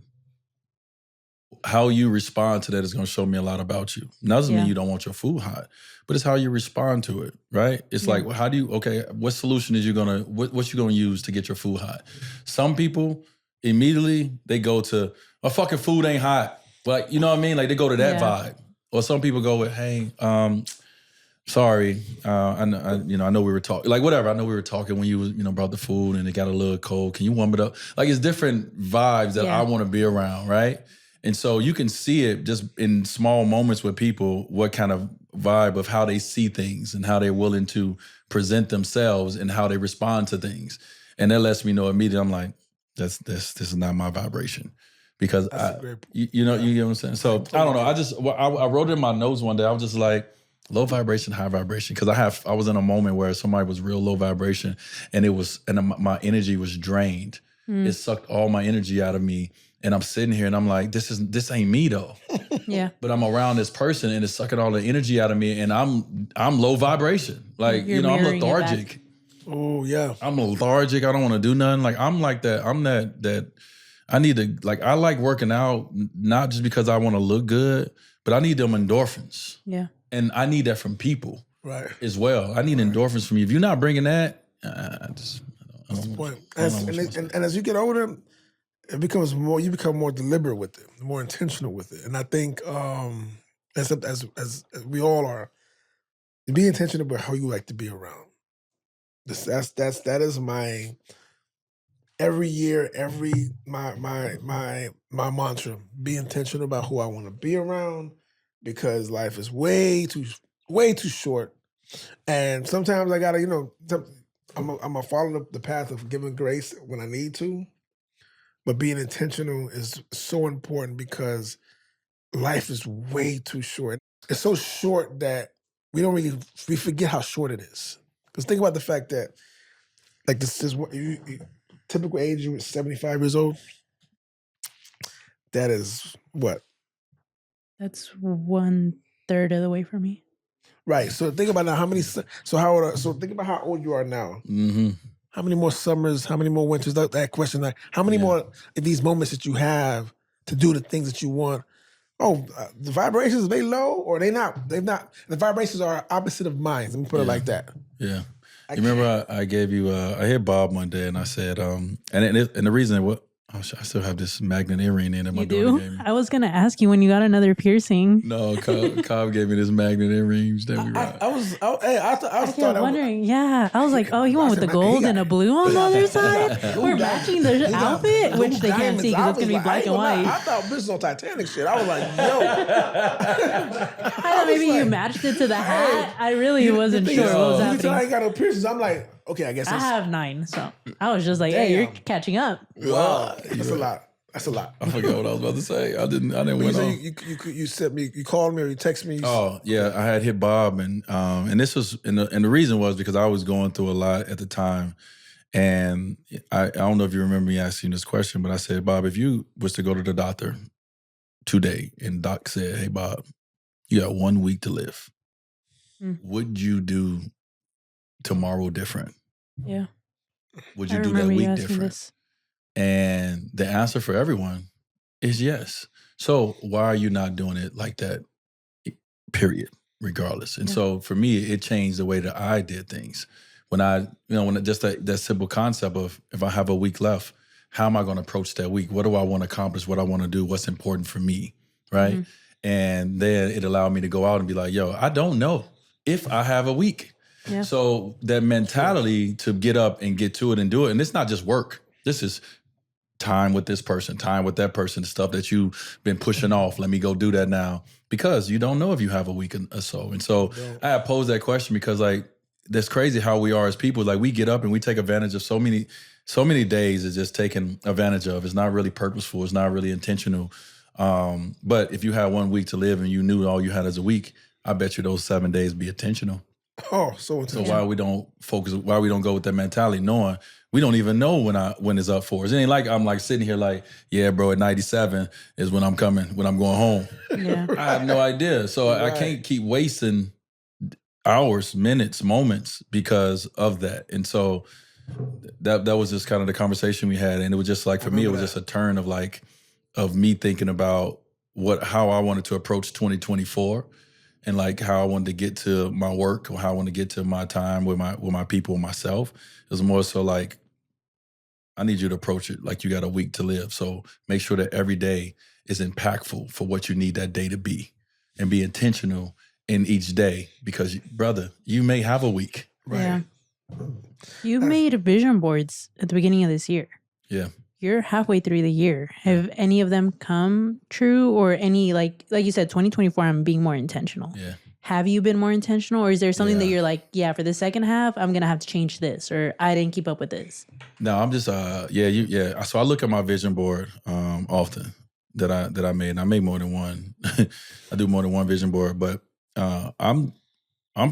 how you respond to that is going to show me a lot about you. Now, doesn't mean you don't want your food hot, but it's how you respond to it, right? It's like, well, how do you, okay, what solution is you going to, what you going to use to get your food hot? Some people, immediately, they go to, my fucking food ain't hot. Like, you know what I mean? Like, they go to that vibe. Or some people go with, hey, sorry, I know we were talking, like whatever. I know we were talking when you was, brought the food and it got a little cold. Can you warm it up? Like it's different vibes that I want to be around, right? And so you can see it just in small moments with people, what kind of vibe of how they see things and how they're willing to present themselves and how they respond to things. And that lets me know immediately, I'm like, this is not my vibration. Because you know what I'm saying? So I don't know. I wrote it in my notes one day. I was just like, low vibration, high vibration. Because I was in a moment where somebody was real low vibration and my energy was drained. It sucked all my energy out of me. And I'm sitting here and I'm like, this ain't me though. Yeah. But I'm around this person and it's sucking all the energy out of me and I'm low vibration. Like, I'm lethargic. Oh yeah. I'm lethargic. I don't want to do nothing. Like I'm like that. I'm that I need to, like, I like working out, not just because I want to look good, but I need them endorphins. Yeah. And I need that from people as well. I need endorphins from you. If you're not bringing that, that's the point. And as you get older, it becomes more, you become more deliberate with it, more intentional with it. And I think as we all are, be intentional about how you like to be around. That is my every year, my mantra. Be intentional about who I want to be around, because life is way too short. And sometimes I gotta, I'm gonna follow the path of giving grace when I need to. But being intentional is so important because life is way too short. It's so short that we forget how short it is. Because think about the fact that, like, this is what typical age, you were 75 years old. That is what? That's 1/3 of the way for me. Right. So think about now think about how old you are now. Mm-hmm. How many more summers, how many more winters, that question, like how many more of these moments that you have to do the things that you want? Oh, the vibrations, are they low or are they not? They're not. The vibrations are opposite of mine. Let me put it like that. Yeah. You remember I gave you, I hit Bob one day and I said, and the reason, I still have this magnet earring in it. You do? I was going to ask you when you got another piercing. No, Cobb gave me this magnet earrings that we rock. I was wondering. Yeah. I was like, oh, he went with the gold and a blue on the other side? We're matching the outfit, which they can't see because it's going to be black and white. I thought this was on Titanic shit. I was like, yo. I thought maybe you matched it to the hat. I really wasn't sure what was happening. I ain't got no piercings. I'm like, okay, I guess I have 9, so I was just like, hey, you're catching up. Wow, that's a lot. That's a lot. I forgot what I was about to say. I didn't went on. You sent me, you called me or you texted me. Oh yeah, I had hit Bob and this was and the reason was because I was going through a lot at the time, and I don't know if you remember me asking this question, but I said, Bob, if you was to go to the doctor today and doc said, hey Bob, you got 1 week to live, would you do tomorrow different? Yeah. Would you do that week different? And the answer for everyone is yes. So why are you not doing it like that, period, regardless? And so for me, it changed the way that I did things. When just that simple concept of if I have a week left, how am I going to approach that week? What do I want to accomplish? What I want to do? What's important for me, right? Mm-hmm. And then it allowed me to go out and be like, yo, I don't know if I have a week. Yeah. So that mentality to get up and get to it and do it, and it's not just work. This is time with this person, time with that person, stuff that you've been pushing off. Let me go do that now because you don't know if you have a week or so. And so I posed that question because like that's crazy how we are as people. Like we get up and we take advantage of so many days is just taken advantage of. It's not really purposeful. It's not really intentional. But if you had 1 week to live and you knew all you had as a week, I bet you those 7 days be intentional. Oh, so intentional. So why we don't focus, why we don't go with that mentality, knowing we don't even know when it's up for us. It ain't like I'm like sitting here like, yeah, bro, at 97 is when I'm coming, when I'm going home. Yeah. I have no idea. So I can't keep wasting hours, minutes, moments because of that. And so that was just kind of the conversation we had. And it was just like, for me, it was just a turn of me thinking about how I wanted to approach 2024 and like how I wanted to get to my work or how I wanted to get to my time with my people and myself. It was more so like, I need you to approach it like you got a week to live. So make sure that every day is impactful for what you need that day to be and be intentional in each day because, brother, you may have a week. Right. Yeah. You made vision boards at the beginning of this year. Yeah. You're halfway through the year. Have any of them come true or any, like you said, 2024, I'm being more intentional. Yeah. Have you been more intentional or is there something that you're like, yeah, for the second half, I'm going to have to change this or I didn't keep up with this? No, I'm just, So I look at my vision board often that I made. And I made more than one. I do more than one vision board, but I'm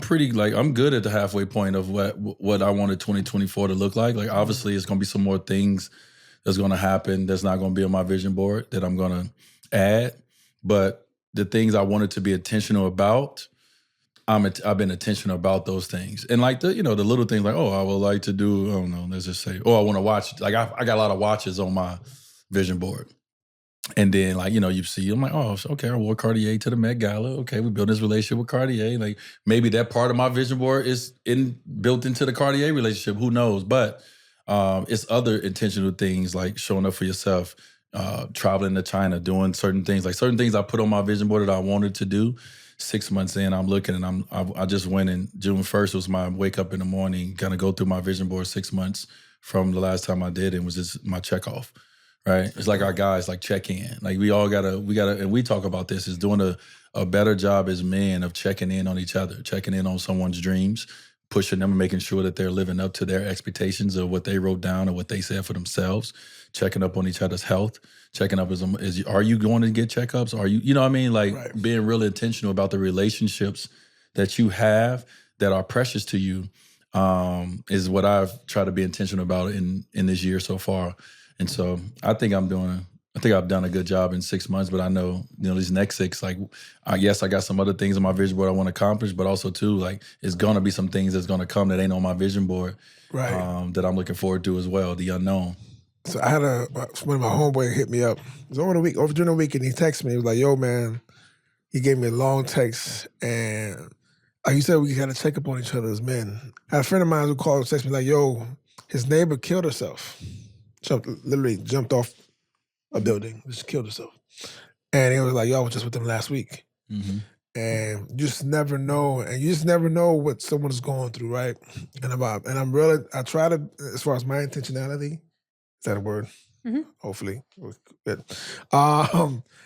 pretty I'm good at the halfway point of what I wanted 2024 to look like. Like obviously it's going to be some more things that's going to happen that's not going to be on my vision board that I'm going to add. But the things I wanted to be intentional about, I've been intentional about those things. And like the little things like, I would like to do, I don't know, let's just say, I want to watch. Like I got a lot of watches on my vision board. And then you see, I'm like, okay, I wore Cartier to the Met Gala. Okay, we built this relationship with Cartier. Like maybe that part of my vision board is built into the Cartier relationship. Who knows? But it's other intentional things like showing up for yourself, traveling to China, doing certain things. Like certain things I put on my vision board that I wanted to do. 6 months in, I'm looking and I just went in June 1st was my wake up in the morning, kind of go through my vision board 6 months from the last time I did it. It was just my check off. Right. It's like our guys like check in. Like we gotta, and we talk about this, is doing a better job as men of checking in on each other, checking in on someone's dreams, pushing them and making sure that they're living up to their expectations of what they wrote down or what they said for themselves, checking up on each other's health, checking up are you going to get checkups? Are you know what I mean? Like being really intentional about the relationships that you have that are precious to you is what I've tried to be intentional about in this year so far. And so I think I've done a good job in 6 months, but I know, these next 6, like, I guess I got some other things on my vision board I want to accomplish, but also too, like, it's going to be some things that's going to come that ain't on my vision board that I'm looking forward to as well, the unknown. So I had one of my homeboys hit me up. It was during the week, and he texted me. He was like, yo, man, he gave me a long text, and like you said, we had to check up on each other as men. I had a friend of mine who called and texted me like, yo, his neighbor killed herself. Literally jumped off a building, just killed herself. And he was like, yo, I was just with them last week. Mm-hmm. And you just never know. And you just never know what someone's going through, right? And I try to, as far as my intentionality, is that a word? Mm-hmm. Hopefully. Good.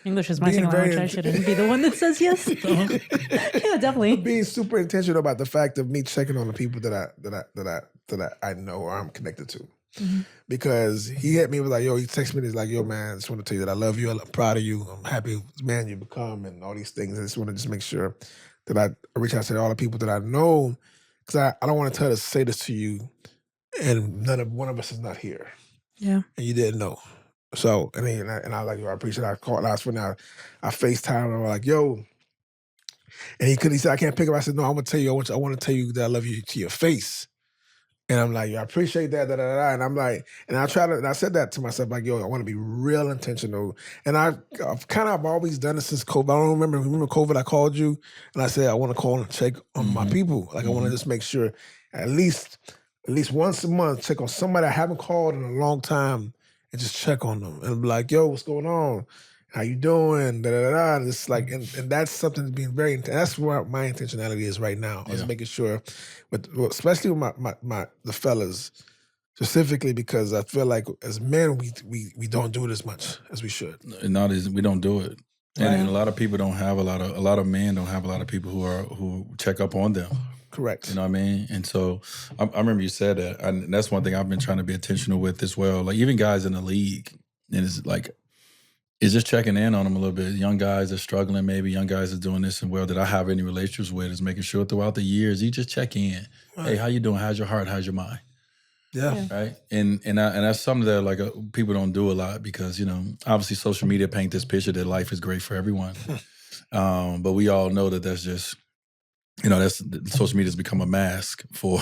English is my single language. I shouldn't be the one that says yes. Yeah, definitely. Being super intentional about the fact of me checking on the people that I know or I'm connected to. Mm-hmm. Because he hit me, was like, yo, he texted me, he's like, yo, man, I just want to tell you that I love you, I'm proud of you, I'm happy with the man you become and all these things. I just want to make sure that I reach out to all the people that I know, because I don't want to say this to you and one of us is not here. Yeah. And you didn't know. So, and I was like, yo, I appreciate it. I called last one now. I FaceTime and I was like, yo. And he said, I can't pick up. I said, no, I'm going to tell you, I want to tell you that I love you to your face. And I'm like, yo, I appreciate that, And I'm like, and I said that to myself, like, yo, I want to be real intentional. And I've always done it since COVID. I don't remember COVID, I called you and I said, I want to call and check on my people. Like, I want to just make sure at least once a month, check on somebody I haven't called in a long time and just check on them and be like, yo, what's going on? How you doing? And it's like, and that's something that's being very intense. That's where my intentionality is right now. Is making sure, especially with the fellas, specifically because I feel like as men we don't do it as much as we should. We don't do it, and a lot of people don't have a lot of men don't have a lot of people who check up on them. Correct. You know what I mean? And so I remember you said that, and that's one thing I've been trying to be intentional with as well. Like even guys in the league, and it's like, It's just checking in on them a little bit. Young guys are struggling, maybe young guys are doing this and well that I have any relationships with is making sure throughout the years you just check in. Right. Hey, how you doing? How's your heart? How's your mind? Yeah. Right. And that's something that like people don't do a lot because, you know, obviously social media paint this picture that life is great for everyone. But we all know that that's just, you know, that's social media has become a mask for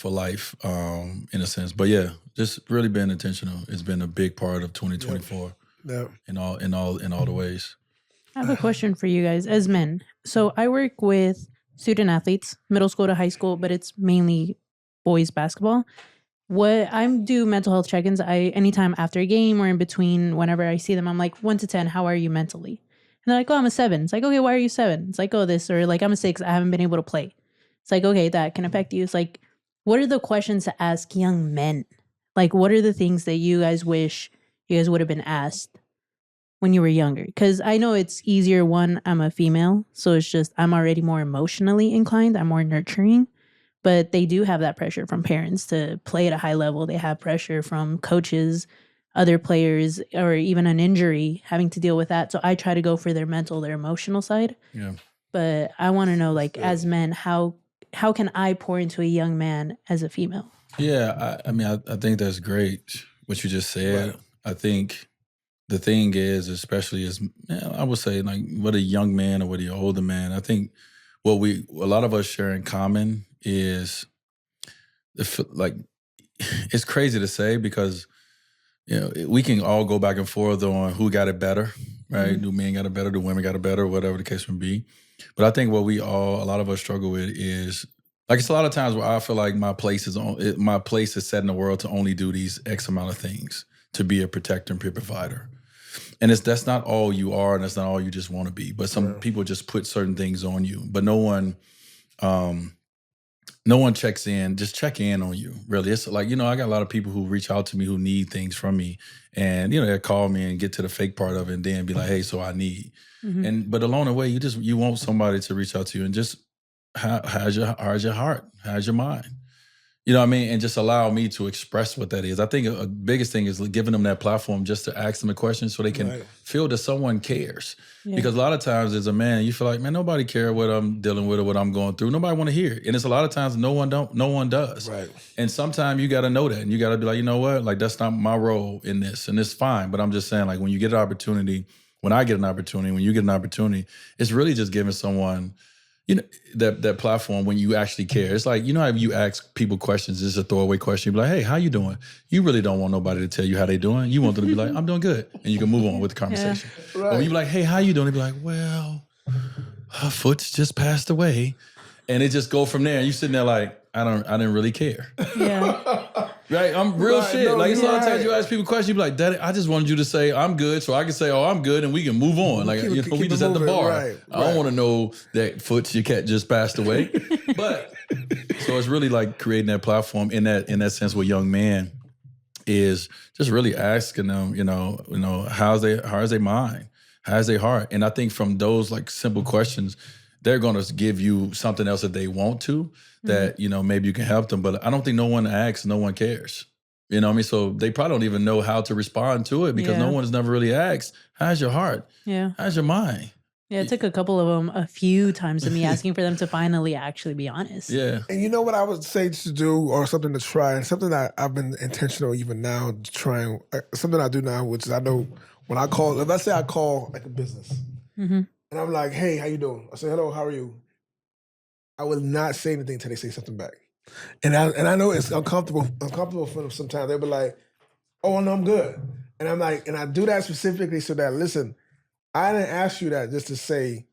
life, in a sense. But yeah, just really being intentional. It's been a big part of 2024. Yep. In all the ways. I have a question for you guys as men. So I work with student athletes, middle school to high school, but it's mainly boys basketball. What I do mental health check-ins, anytime after a game or in between, whenever I see them, I'm like 1 to 10, how are you mentally? And they're like, oh, I'm a 7. It's like, okay, why are you 7? It's like, oh, this, or like I'm a 6, I haven't been able to play. It's like, okay, that can affect you. It's like, what are the questions to ask young men? Like, what are the things that you guys wish you guys would have been asked when you were younger? Because I know it's easier. One, I'm a female, so it's just I'm already more emotionally inclined. I'm more nurturing, but they do have that pressure from parents to play at a high level. They have pressure from coaches, other players, or even an injury, having to deal with that. So I try to go for their mental, their emotional side. Yeah. But I want to know, like, as men, how can I pour into a young man as a female? Yeah, I mean, I think that's great what you just said. Right. I think the thing is, especially as I would say, like whether a young man or whether you're older man, I think what a lot of us share in common is like it's crazy to say because you know we can all go back and forth on who got it better, right? Mm-hmm. Do men got it better? Do women got it better? Whatever the case may be. But I think what a lot of us struggle with is like it's a lot of times where I feel like my place is set in the world to only do these X amount of things, to be a protector and provider. And that's not all you are, and that's not all you just want to be. But some people just put certain things on you. But no one checks in. Just check in on you. Really, it's like, you know, I got a lot of people who reach out to me who need things from me, and you know, they call me and get to the fake part of it, and then be like, "Hey, so I need." Mm-hmm. But along the way, you want somebody to reach out to you and just how's your heart, how's your mind. You know what I mean? And just allow me to express what that is. I think a biggest thing is giving them that platform just to ask them a question so they can feel that someone cares. Yeah. Because a lot of times as a man, you feel like, man, nobody cares what I'm dealing with or what I'm going through. Nobody want to hear it. And it's a lot of times no one does. Right. And sometimes you got to know that. And you got to be like, you know what? Like, that's not my role in this. And it's fine. But I'm just saying, like, when you get an opportunity, when I get an opportunity, when you get an opportunity, it's really just giving someone, you know, that platform when you actually care. It's like, you know how you ask people questions, it's a throwaway question. You be like, hey, how you doing? You really don't want nobody to tell you how they doing. You want them to be like, I'm doing good. And you can move on with the conversation. Yeah. Right. But when you be like, hey, how you doing? They be like, well, her foot's just passed away. And it just go from there. And you sitting there like, I didn't really care. Yeah. Right? I'm real shit. No, like, it's a lot of times you ask people questions, you be like, Daddy, I just wanted you to say I'm good so I can say, oh, I'm good, and we can move on. Like, you know, we just moving, at the bar. Right. I don't want to know that Foots, your cat, just passed away. But so it's really like creating that platform in that sense with young men is just really asking them, you know, how's their mind? How's their heart? And I think from those like simple questions, they're going to give you something else that they want to, that, you know, maybe you can help them. But I don't think no one asks, no one cares. You know what I mean? So they probably don't even know how to respond to it because no one's never really asked, how's your heart? Yeah. How's your mind? Yeah, it took a couple of them a few times of me asking for them to finally actually be honest. Yeah. And you know what I would say to do or something to try, and something that I've been intentional even now trying, something I do now, which is I know when I call, let's say I call like a business. Mm-hmm. And I'm like, hey, how you doing? I say, hello, how are you? I will not say anything until they say something back. And I know it's uncomfortable for them sometimes. They'll be like, oh, no, I'm good. And I'm like, and I do that specifically so that, listen, I didn't ask you that just to say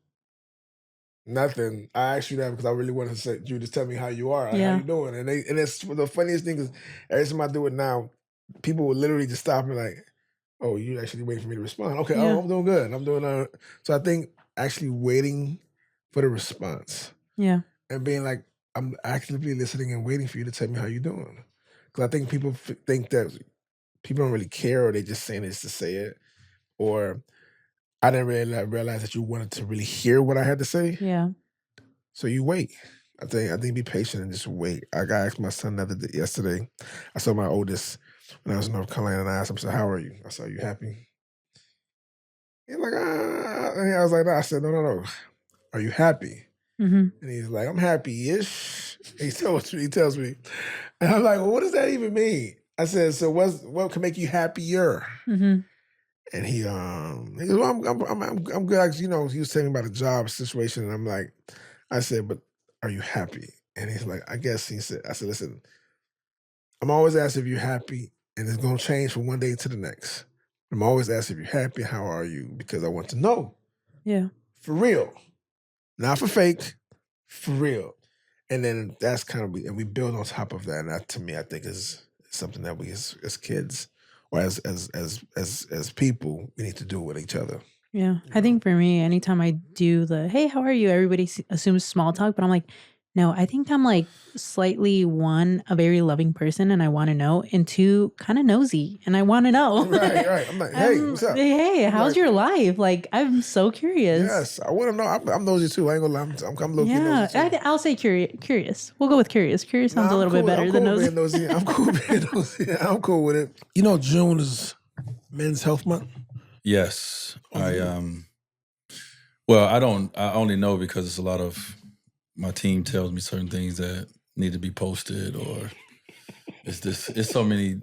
nothing. I asked you that because I really wanted to say, you just tell me how you are, how you doing. And it's the funniest thing is every time I do it now, people will literally just stop me like, oh, you actually waiting for me to respond. Okay, oh, I'm doing good. I'm doing so I think actually waiting for the response. Yeah. And being like, I'm actively listening and waiting for you to tell me how you're doing. Because I think people think that people don't really care or they just saying this to say it. Or I didn't really realize that you wanted to really hear what I had to say. Yeah. So you wait. I think be patient and just wait. I got asked my son yesterday. I saw my oldest when I was in North Carolina and I asked him, so how are you? I said, are you happy? He's like, and I was like, no. I said, no. Are you happy? Mm-hmm. And he's like, I'm happy-ish. He tells me. And I'm like, well, what does that even mean? I said, so what can make you happier? Mm-hmm. And he goes, well, I'm good. You know, he was telling me about a job situation, and I'm like, I said, but are you happy? And he's like, I guess. I said, listen, I'm always asking if you're happy, and it's gonna change from one day to the next. I'm always asking if you're happy. How are you? Because I want to know. Yeah. For real, not for fake, for real. And then that's kind of and we build on top of that. And that, to me, I think is something that we as kids or as people, we need to do with each other. Yeah. I think for me, anytime I do the, hey, how are you? Everybody assumes small talk, but I'm like, no, I think I'm like slightly, one, a very loving person and I want to know, and two, kind of nosy and I want to know. Right. I'm like, hey, what's up? Hey, how's your life? Like, I'm so curious. Yes, I want to know. I'm nosy too. I ain't gonna lie. I'm low-key nosy too. I'll say curious. We'll go with curious. Curious sounds a little bit better than nosy. I'm cool being nosy. I'm cool with it. You know, June is Men's Health Month. Yes, I only know because it's a lot of my team tells me certain things that need to be posted, or it's so many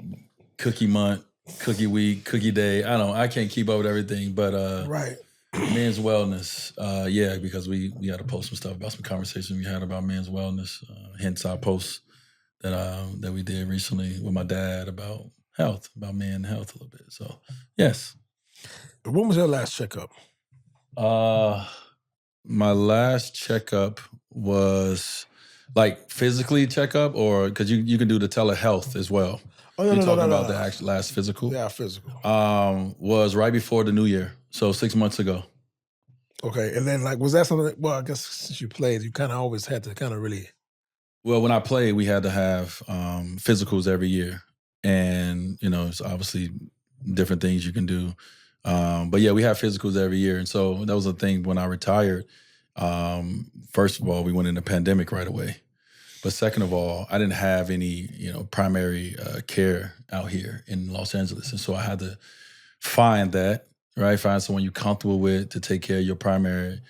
cookie month, cookie week, cookie day. I can't keep up with everything, but right. Men's wellness, because we got to post some stuff about some conversation we had about men's wellness. Hence our post that we did recently with my dad about health, about men health a little bit. So yes. When was your last checkup? My last checkup was like physically checkup, or because you can do the telehealth as well. Oh, no, You're talking about the actual last physical? Yeah, physical. Was right before the new year, so 6 months ago. Okay, and then was that something? Well, I guess since you played, you kind of always had to kind of really. Well, when I played, we had to have physicals every year, and it's obviously different things you can do. But yeah, we have physicals every year, and so that was the thing when I retired. First of all, we went into pandemic right away. But second of all, I didn't have any, primary care out here in Los Angeles. And so I had to find that, right? Find someone you're comfortable with to take care of your primary.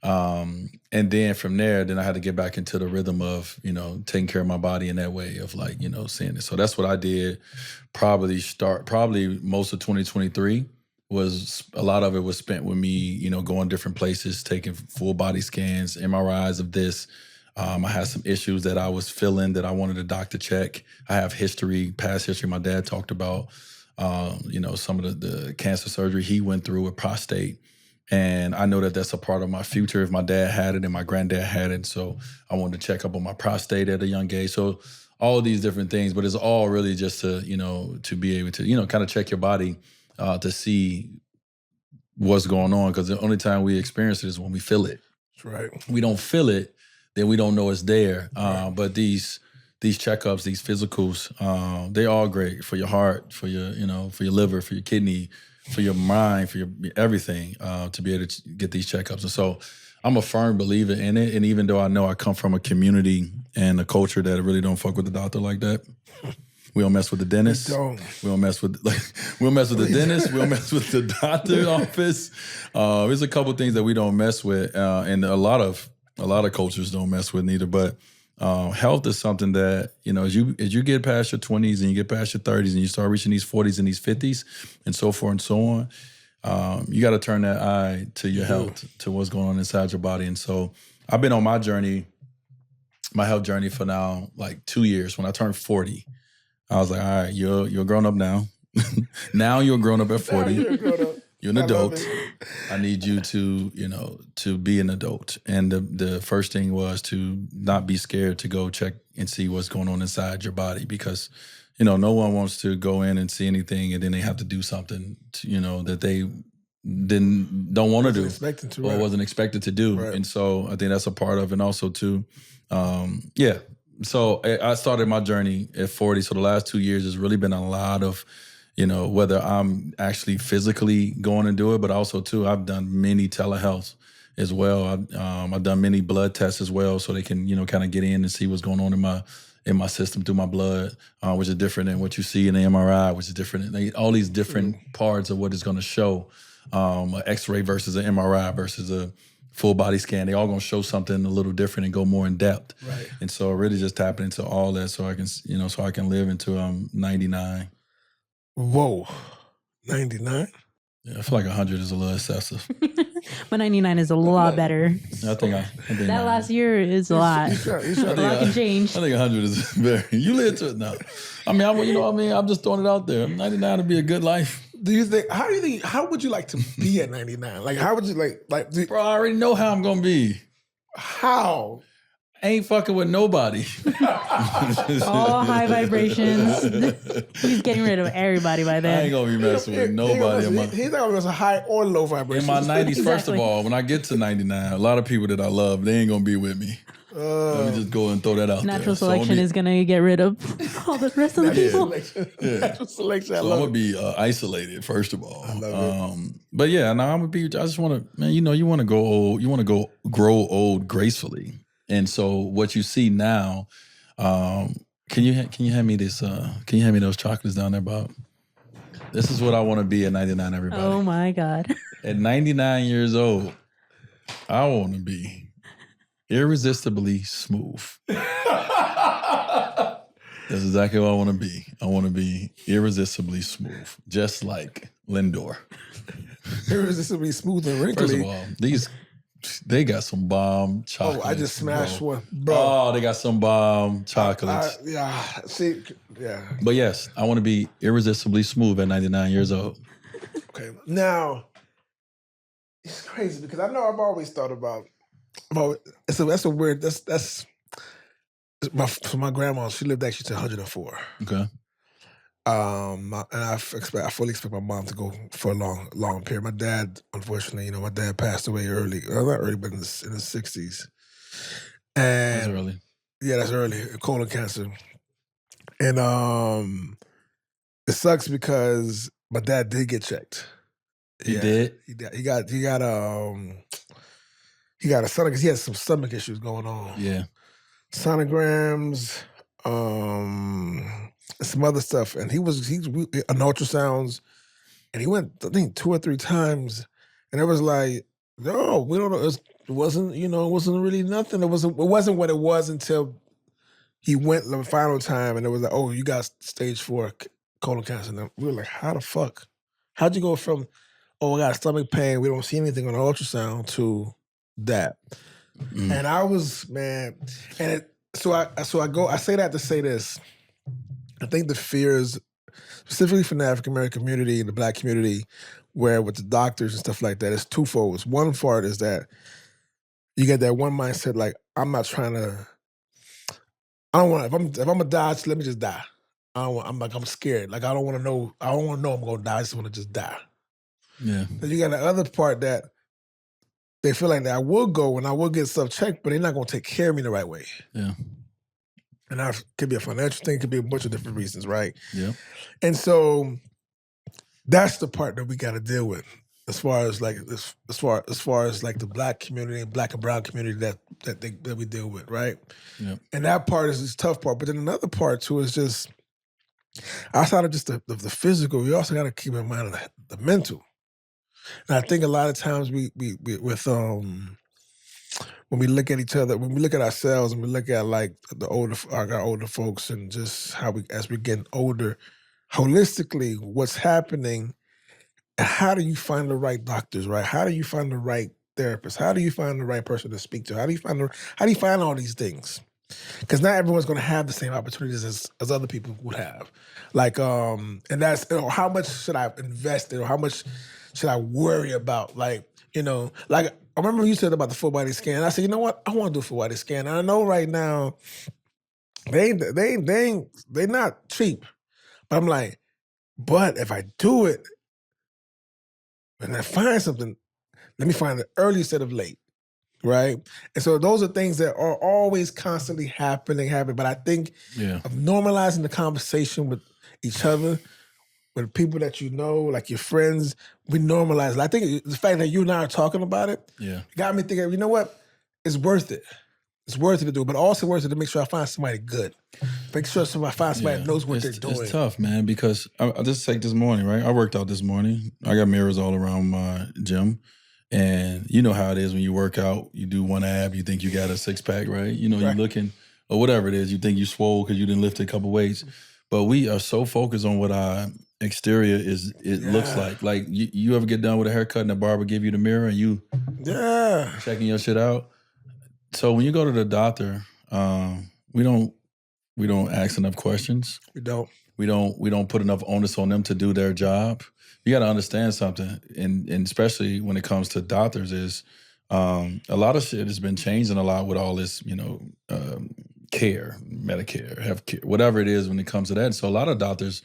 And then from there, I had to get back into the rhythm of, taking care of my body in that way of seeing it. So that's what I did. Probably most of 2023 was a lot of it was spent with me, going different places, taking full body scans, MRIs of this. I had some issues that I was feeling that I wanted a doctor check. I have past history. My dad talked about, some of the cancer surgery he went through with prostate. And I know that that's a part of my future if my dad had it and my granddad had it. So I wanted to check up on my prostate at a young age. So all of these different things, but it's all really just to, to be able to, kind of check your body to see what's going on. Because the only time we experience it is when we feel it. That's right. We don't feel it, then we don't know it's there. Right. But these checkups, these physicals, they're all great for your heart, for your, for your liver, for your kidney, for your mind, for your everything, to be able to get these checkups. And so I'm a firm believer in it. And even though I know I come from a community and a culture that really don't fuck with the doctor like that, we don't mess with the dentist. We don't mess with the dentist. We don't mess with the doctor's office. There's a couple things that we don't mess with, and a lot of cultures don't mess with neither. But health is something that as you get past your 20s and you get past your 30s and you start reaching these 40s and these 50s and so forth and so on, you got to turn that eye to your health, to what's going on inside your body. And so I've been on my health journey for now like 2 years. When I turned 40. I was like, all right, you're grown up now. Now you're grown up at 40. You're an adult. I need you to be an adult. And the first thing was to not be scared to go check and see what's going on inside your body, because, no one wants to go in and see anything and then they have to do something, that they don't want to do or wasn't expected to do. Right. And so I think that's a part of it. And also too, So I started my journey at 40. So the last 2 years has really been a lot of, whether I'm actually physically going to do it, but also too, I've done many telehealth as well. I've done many blood tests as well, so they can, kind of get in and see what's going on in my system through my blood, which is different than what you see in the MRI, which is different. All these different parts of what it's going to show. an X-ray versus an MRI versus a full body scan. They all gonna show something a little different and go more in depth. Right. And so really just tapping into all that so I can, so I can live into 99. Whoa, 99? Yeah, I feel like 100 is a little excessive. But 99 is a lot better. I think that last year is a lot. A lot can change. I think 100 is very. You live to it now. I mean, I'm just throwing it out there. 99 would be a good life. Do you think? How would you like to be at 99? Like, how would you like? Bro, I already know how I'm gonna be. How? Ain't fucking with nobody. All high vibrations. He's getting rid of everybody by then. I ain't gonna be messing with nobody. He's not gonna be high or low vibrations. In my 90s, first of all, when I get to 99, a lot of people that I love, they ain't gonna be with me. Let me just go and throw that out there. Natural selection is gonna get rid of all the rest of the people. Natural selection. So I'm gonna be isolated, first of all. But yeah, now I'm gonna be. I just want to, man. You want to go old. You want to go grow old gracefully. And so what you see now, can you hand me this? Can you hand me those chocolates down there, Bob? This is what I want to be at 99, everybody. Oh my God. At 99 years old, I want to be irresistibly smooth. That's exactly what I want to be. I want to be irresistibly smooth, just like Lindor. Irresistibly smooth and wrinkly. First of all, they got some bomb chocolates. Oh, I just smashed one, bro. Oh, they got some bomb chocolates. Yeah. But yes, I want to be irresistibly smooth at 99 years old. Okay. Now, it's crazy because I know I've always thought about that's a weird, that's my grandma, she lived actually to 104. Okay. And I fully expect my mom to go for a long period. My dad, unfortunately, my dad passed away early. Well, not early, but in the 60s. And that's early. Yeah, that's early. Colon cancer. And it sucks because my dad did get checked. He did? He got a son because he had some stomach issues going on. Yeah. Sonograms, some other stuff, and he on ultrasounds, and he went I think 2 or 3 times, and it was like, no, we don't know. It wasn't really nothing. It wasn't what it was until he went the final time, and it was like, oh, you got stage 4 colon cancer. And we were like, how the fuck? How'd you go from, oh, I got stomach pain, we don't see anything on the ultrasound, to that? Mm. And I was, man, and I say that to say this. I think the fears, specifically for the African American community and the Black community, where with the doctors and stuff like that, it's twofold. One part is that you get that one mindset, like, I'm not trying to. I don't want. If I'm gonna die, let me just die. I'm scared. Like, I don't want to know. I don't want to know I'm gonna die. I just want to just die. Yeah. Then you got the other part that they feel like that I will go and I will get stuff checked, but they're not gonna take care of me the right way. Yeah. And that could be a financial thing, could be a bunch of different reasons, right? Yeah. And so that's the part that we got to deal with, as far as like the Black community, Black and brown community that we deal with, right? Yeah. And that part is this tough part. But then another part too is just outside of just the physical, we also got to keep in mind the mental. And I think a lot of times we when we look at each other, when we look at ourselves, and we look at like our older folks, and just how as we get older, holistically, what's happening, and how do you find the right doctors, right? How do you find the right therapist? How do you find the right person to speak to? How do you find all these things? Because not everyone's going to have the same opportunities as other people would have. Like, and that's, how much should I invest in, or how much should I worry about? Like, like, I remember you said about the full body scan. I said, you know what? I want to do a full body scan. And I know right now they not cheap. But I'm like, but if I do it and I find something, let me find it early instead of late. Right? And so those are things that are always constantly happening. But I think of normalizing the conversation with each other, with people that you know, like your friends, we normalize it. I think the fact that you and I are talking about it got me thinking, you know what? It's worth it. It's worth it to do, but also worth it to make sure I find somebody good. Make sure somebody finds somebody that knows what they're doing. It's tough, man, because I just take this morning, right? I worked out this morning. I got mirrors all around my gym. And you know how it is when you work out, you do one ab, you think you got a six-pack, right? You know, you're looking, or whatever it is, you think you swole because you didn't lift a couple weights. But we are so focused on what our exterior looks like. Like, you ever get done with a haircut and the barber give you the mirror and you checking your shit out? So when you go to the doctor, we don't ask enough questions. We don't put enough onus on them to do their job. You got to understand something, and especially when it comes to doctors, is a lot of shit has been changing a lot with all this, care, Medicare, healthcare, whatever it is when it comes to that. And so a lot of doctors,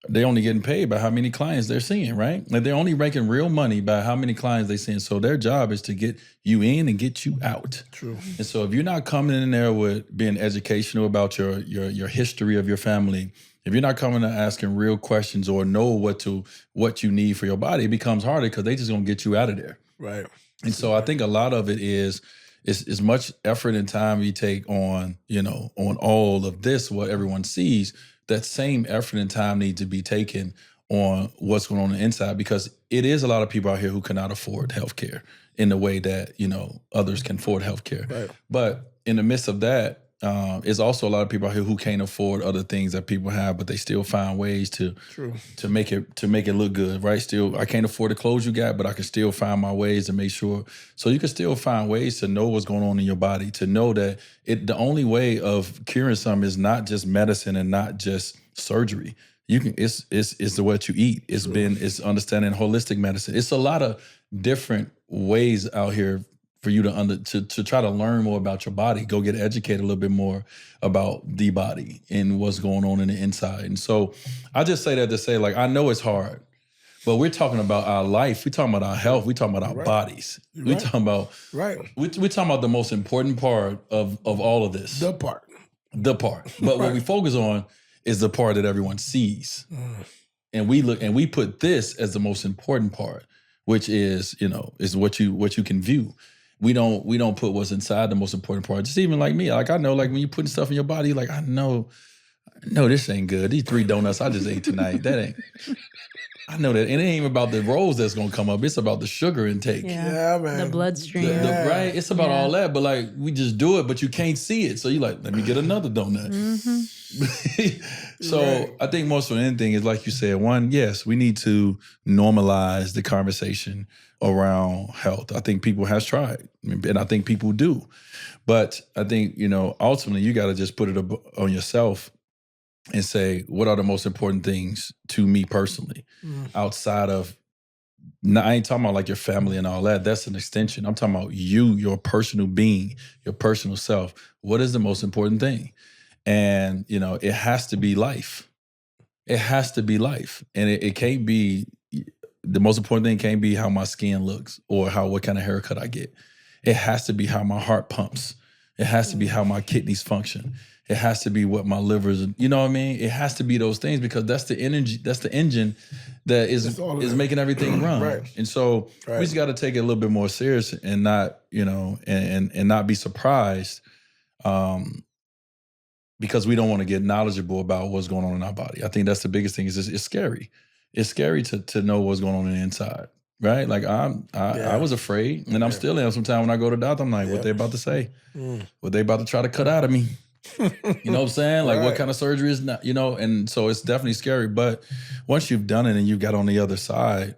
they only getting paid by how many clients they're seeing, right? Like they're only making real money by how many clients they're seeing. So their job is to get you in and get you out. True. And so if you're not coming in there with being educational about your history of your family, if you're not coming and asking real questions or know what you need for your body, it becomes harder because they just gonna get you out of there. Right. And so I think a lot of it is as much effort and time you take on, on all of this, what everyone sees, that same effort and time needs to be taken on what's going on the inside, because it is a lot of people out here who cannot afford healthcare in the way that, others can afford healthcare. Right. But in the midst of that, is also a lot of people out here who can't afford other things that people have, but they still find ways to make it look good, right? Still, I can't afford the clothes you got, but I can still find my ways to make sure. So you can still find ways to know what's going on in your body, to know that the only way of curing something is not just medicine and not just surgery. It's the what you eat. It's understanding holistic medicine. It's a lot of different ways out here for you to try to learn more about your body, go get educated a little bit more about the body and what's going on in the inside. And so I just say that to say, like, I know it's hard, but we're talking about our life. We're talking about our health. We're talking about our bodies. We're talking about we're talking about the most important part of all of this. The part. But what we focus on is the part that everyone sees. And we put this as the most important part, which is, is what you can view. We don't put what's inside the most important part. Just even like me, like I know, like when you're putting stuff in your body, like I know this ain't good. These 3 donuts I just ate tonight, that ain't. I know that. And it ain't even about the rolls that's gonna come up. It's about the sugar intake. Yeah, man. The bloodstream. Right? It's about all that. But like we just do it, but you can't see it. So you're like, let me get another donut. So I think most of anything is like you said, one, yes, we need to normalize the conversation around health. I think people has tried, and I think people do. But I think, ultimately you got to just put it on yourself and say, what are the most important things to me personally outside of, I ain't talking about like your family and all that. That's an extension. I'm talking about you, your personal being, your personal self. What is the most important thing? And, it has to be life. It has to be life. And it can't be, the most important thing can't be how my skin looks or what kind of haircut I get. It has to be how my heart pumps. It has to be how my kidneys function. It has to be what my liver's, you know what I mean? It has to be those things because that's the energy, that's the engine that is making everything run. Right. And so we just got to take it a little bit more serious and not, and not be surprised because we don't want to get knowledgeable about what's going on in our body. I think that's the biggest thing is it's scary. It's scary to know what's going on in the inside, right? Like I was afraid, and I'm still am. Sometimes when I go to the doctor, I'm like, what they about to say? What they about to try to cut out of me? You know what I'm saying? Like what kind of surgery is not, and so it's definitely scary. But once you've done it and you got on the other side,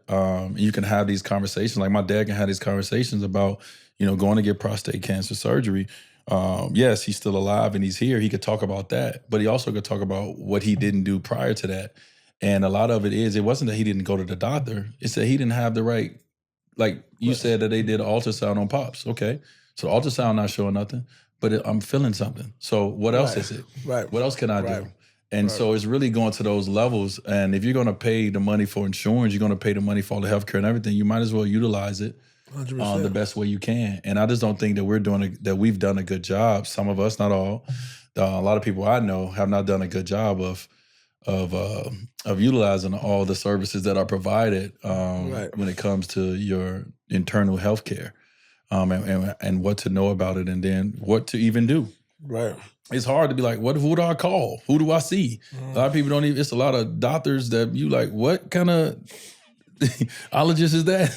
you can have these conversations. Like my dad can have these conversations about, going to get prostate cancer surgery. Yes, he's still alive and he's here. He could talk about that, but he also could talk about what he didn't do prior to that. And a lot of it wasn't that he didn't go to the doctor. It's that he didn't have the right, like you said that they did an ultrasound on Pops. Okay. So ultrasound not showing nothing, but I'm feeling something. So what else is it? Right. What else can I do? And so it's really going to those levels. And if you're going to pay the money for insurance, you're going to pay the money for all the healthcare and everything, you might as well utilize it 100%. The best way you can. And I just don't think that we've done a good job. Some of us, not all. A lot of people I know have not done a good job of utilizing all the services that are provided when it comes to your internal health care and what to know about it and then what to even do. Right. It's hard to be like, who do I call? Who do I see? A lot of people don't even, it's a lot of doctors that you like, what kind of ologist is that?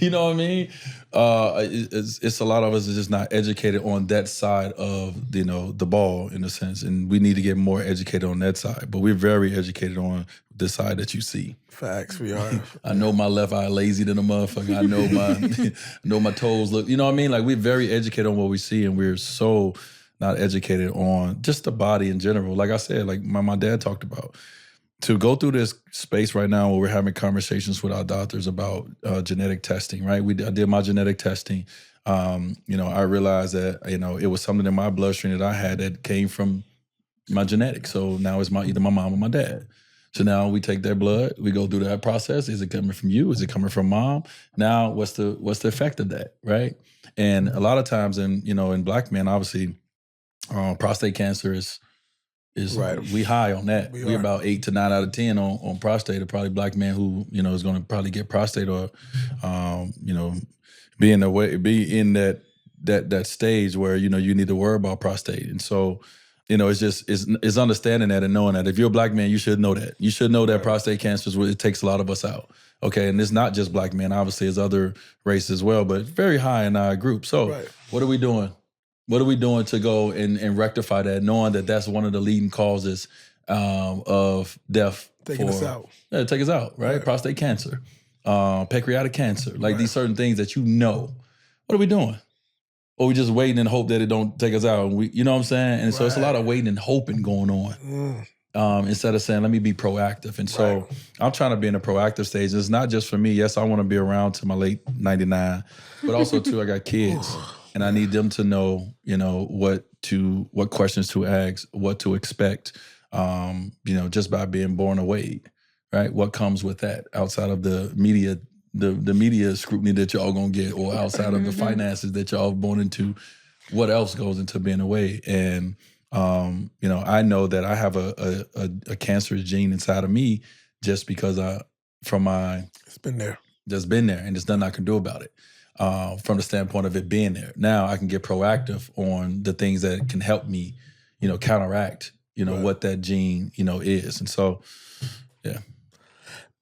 You know what I mean? It's a lot of us are just not educated on that side of, the ball in a sense. And we need to get more educated on that side. But we're very educated on the side that you see. Facts, we are. I know my left eye lazy than a motherfucker. I know my toes look, you know what I mean? Like we're very educated on what we see, and we're so not educated on just the body in general. Like I said, like my dad talked about, to go through this space right now where we're having conversations with our doctors about genetic testing, right? I did my genetic testing. I realized that, it was something in my bloodstream that I had that came from my genetics. So now it's either my mom or my dad. So now we take their blood, we go through that process. Is it coming from you? Is it coming from mom? Now what's the effect of that, right? And a lot of times in Black men, obviously, prostate cancer is right. We high on that. We about 8 to 9 out of 10 on prostate. Probably Black man who is going to probably get prostate or be in that stage where you need to worry about prostate. And so it's understanding that and knowing that if you're a Black man, you should know that. You should know that prostate cancer it takes a lot of us out. Okay, and it's not just Black men. Obviously, it's other races as well, but very high in our group. So what are we doing? What are we doing to go and rectify that, knowing that that's one of the leading causes of death? Taking us out. Yeah, take us out, right? Prostate cancer, pancreatic cancer, like these certain things that What are we doing? Or we just waiting and hope that it don't take us out? And you know what I'm saying? And so it's a lot of waiting and hoping going on. Instead of saying, let me be proactive. And so I'm trying to be in a proactive stage. It's not just for me. Yes, I want to be around to my late 99, but also too, I got kids. And I need them to know, what questions to ask, what to expect, just by being born away, right? What comes with that outside of the media, the media scrutiny that y'all gonna get, or outside of the finances that y'all born into, what else goes into being away? And, I know that I have a cancerous gene inside of me just because it's been there. Just been there, and there's nothing I can do about it. From the standpoint of it being there. Now I can get proactive on the things that can help me, counteract, what that gene, is. And so, yeah.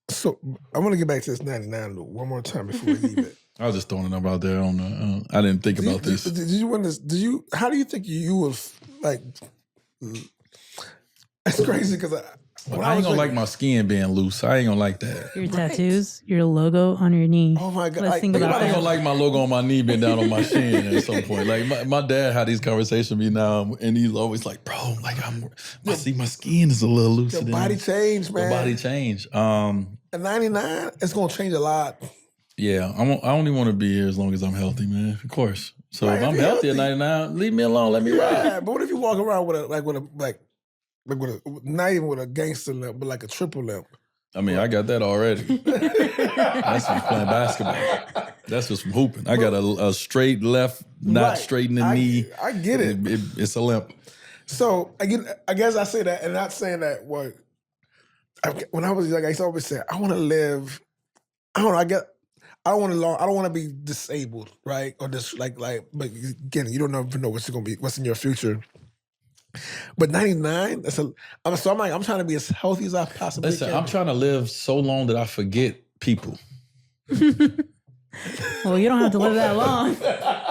So I want to get back to this 99 loop one more time before we leave it. I was just throwing it up out there on I didn't think about this. How do you think you would like, it's crazy because I ain't gonna like my skin being loose. I ain't gonna like that. Your tattoos, your logo on your knee. Oh my God. Let's think about that. I ain't gonna like my logo on my knee being down on my shin at some point. Like my dad had these conversations with me now, and he's always like, bro, like I see my skin is a little loose. Your body changed, man. Your body changed. At 99, it's gonna change a lot. Yeah, I only want to be here as long as I'm healthy, man. Of course. So if I'm healthy at 99, leave me alone. Let me ride. But what if you walk around not even with a gangster limp, but like a triple limp? I mean, I got that already. That's from playing basketball. That's just from hooping. I got a straight left, not straight in the knee. I get it. It's a limp. So I guess I say that, and not saying that. When I was young, I used to always say, I want to live. I don't know. I don't want to be disabled, right? Or just like. But again, you don't ever know what's in your future. But 99, I'm trying to be as healthy as I possibly can. I'm trying to live so long that I forget people. Well, you don't have to live that long.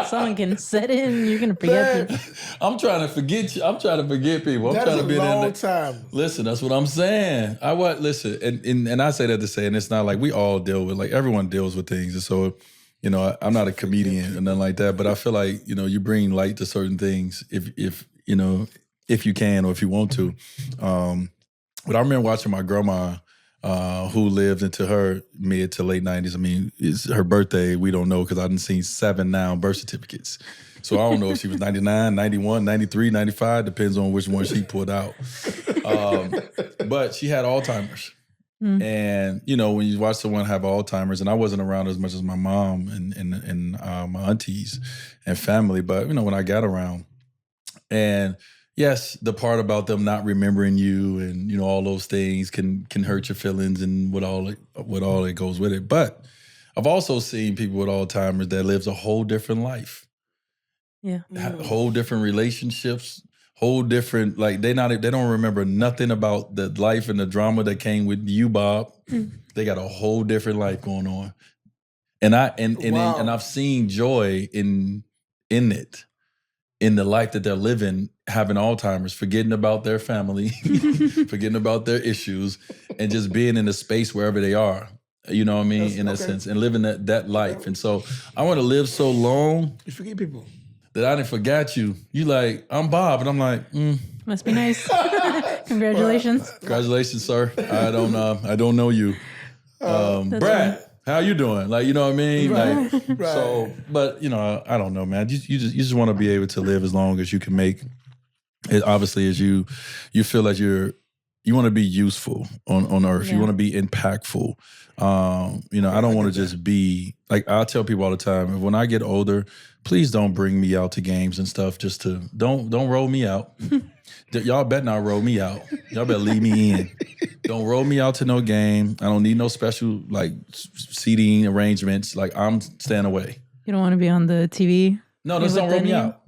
Someone can set in, you're gonna forget people. I'm trying to forget you. I'm trying to forget people. I'm trying to be a long time. Listen, that's what I'm saying. Listen, and I say that to say, and it's not like we all deal with, like everyone deals with things. And so, I'm not a comedian or nothing like that, but I feel like, you bring light to certain things if you can or if you want to. But I remember watching my grandma, who lived into her mid to late 90s. I mean, it's her birthday. We don't know because I done seen 7 now birth certificates. So I don't know if she was 99, 91, 93, 95, depends on which one she pulled out. But she had Alzheimer's. And, when you watch someone have Alzheimer's, and I wasn't around as much as my mom and my aunties and family, but, when I got around, and yes, the part about them not remembering you and, all those things can hurt your feelings and what all it goes with it. But I've also seen people with Alzheimer's that lives a whole different life. Yeah. Whole different relationships, whole different, like they don't remember nothing about the life and the drama that came with you, Bob. They got a whole different life going on. And I've seen joy in it, in the life that they're living, having Alzheimer's, forgetting about their family, forgetting about their issues, and just being in a space wherever they are. You know what I mean? In a sense, and living that life. And so I want to live so long. You forget people. That I didn't forget you. You like, I'm Bob. And I'm like, Must be nice. Congratulations. Congratulations, sir. I don't know you. Brad, how you doing? Like, you know what I mean? Right. Like, Right. So, but you know, I don't know, man. You just want to be able to live as long as you can make it. Obviously, as you feel like you want to be useful on earth. Yeah. You want to be impactful. You know, I don't want to just be like, I tell people all the time, when I get older, please don't bring me out to games and stuff. Just to don't roll me out. Y'all better not roll me out. Y'all better leave me in. Don't roll me out to no game. I don't need no special like seating arrangements. Like I'm staying away. You don't want to be on the TV? No, just don't roll me out.